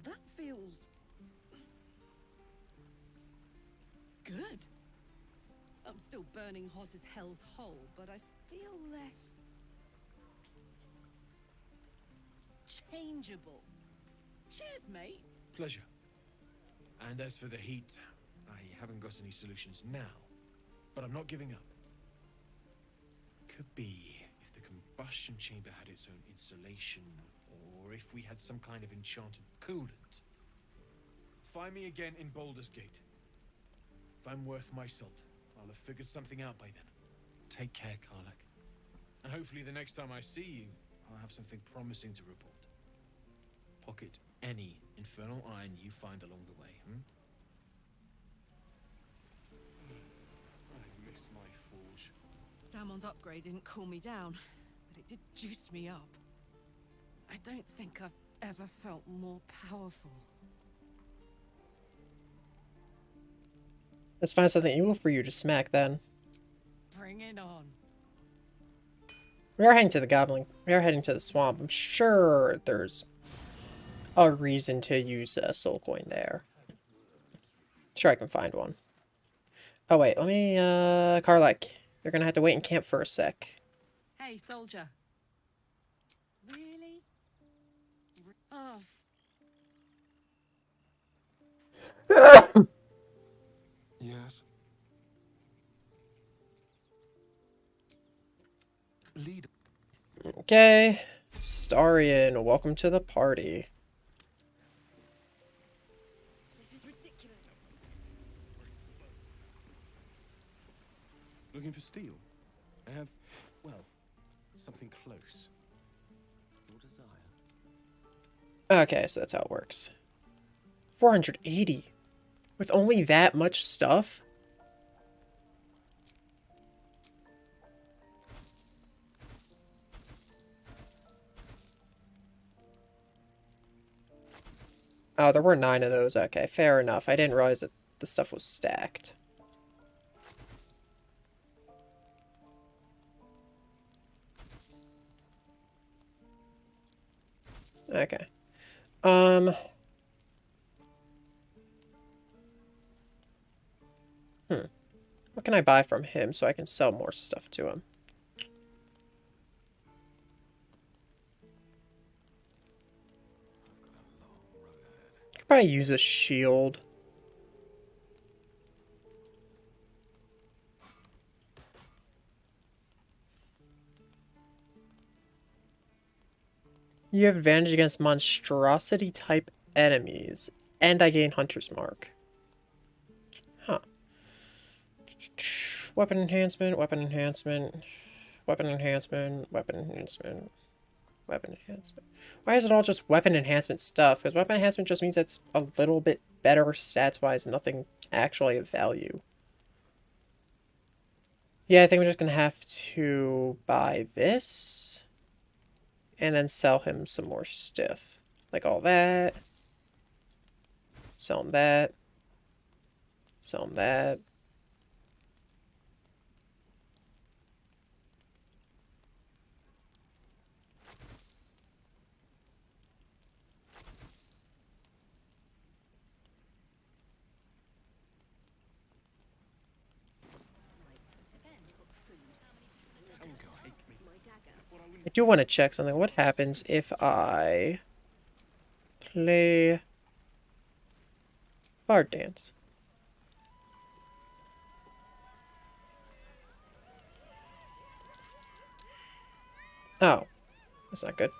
That feels... good. I'm still burning hot as hell's hole, but I feel less... changeable. Cheers, mate. Pleasure. And as for the heat, I haven't got any solutions now, but I'm not giving up. Could be if the combustion chamber had its own insulation, or if we had some kind of enchanted coolant. Find me again in Baldur's Gate. If I'm worth my salt, I'll have figured something out by then. Take care, Karlak. And hopefully the next time I see you, I'll have something promising to report. Pocket any infernal iron you find along the way, I miss my forge. Damon's upgrade didn't cool me down, but it did juice me up. I don't think I've ever felt more powerful. Let's find something evil for you to smack then. Bring it on. We are heading to the goblin. We are heading to the swamp. I'm sure there's a reason to use a soul coin there. Sure, I can find one. Oh wait, let me Karlak. You're gonna have to wait in camp for a sec. Hey, soldier. Really? Oh. Yes. Lead. Okay. Starian, welcome to the party. This is ridiculous. Looking for steel? I have, well, something close. Your desire. Okay, so that's how it works. 480. With only that much stuff? Oh, there were 9 of those. Okay, fair enough. I didn't realize that the stuff was stacked. Okay. What can I buy from him so I can sell more stuff to him? Could probably use a shield. You have advantage against monstrosity type enemies, and I gain Hunter's Mark. Huh. Weapon enhancement, weapon enhancement, weapon enhancement, weapon enhancement, weapon enhancement. Why is it all just weapon enhancement stuff? Because weapon enhancement just means it's a little bit better stats-wise, nothing actually of value. Yeah, I think we're just gonna have to buy this. And then sell him some more stuff. Like all that. Sell him that. Sell him that. I do want to check something. What happens if I play Bard Dance? Oh, that's not good.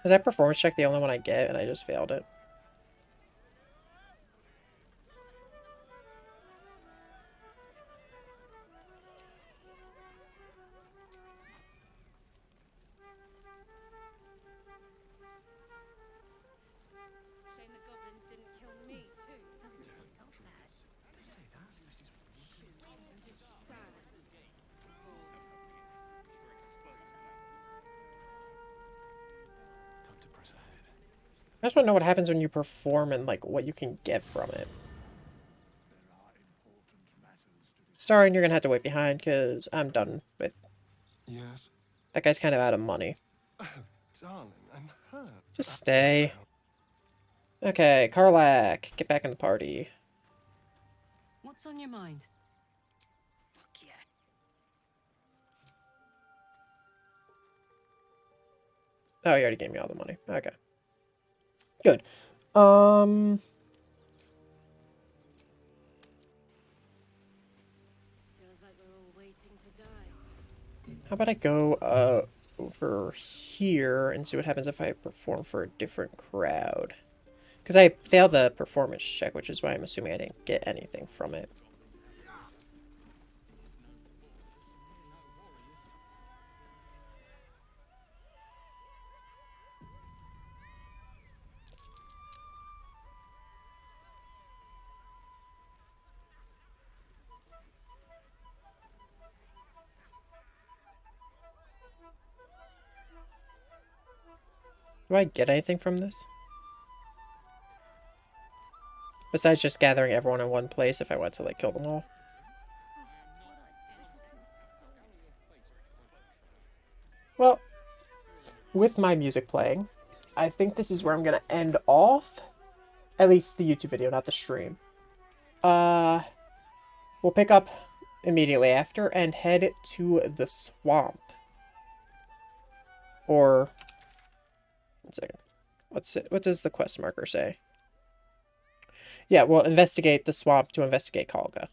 Is that performance check the only one I get and I just failed it? I just want to know what happens when you perform and like what you can get from it. Starring, you're gonna have to wait behind because I'm done with. Yes. That guy's kind of out of money. Oh, darling, I'm hurt. Just stay. Okay, Karlak, get back in the party. What's on your mind? Fuck yeah. Oh, he already gave me all the money. Okay. Good. Feels like we're all waiting to die. How about I go over here and see what happens if I perform for a different crowd? Because I failed the performance check, which is why I'm assuming I didn't get anything from it. Do I get anything from this? Besides just gathering everyone in one place if I want to, like, kill them all. Well, with my music playing, I think this is where I'm going to end off. At least the YouTube video, not the stream. We'll pick up immediately after and head to the swamp. Or... one second. What does the quest marker say? Yeah, we'll investigate the swamp to investigate Kalga.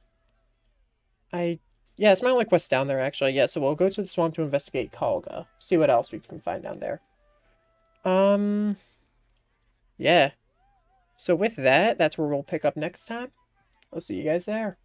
Yeah, it's my only quest down there, actually. Yeah, so we'll go to the swamp to investigate Kalga. See what else we can find down there. Yeah. So with that, that's where we'll pick up next time. I'll see you guys there.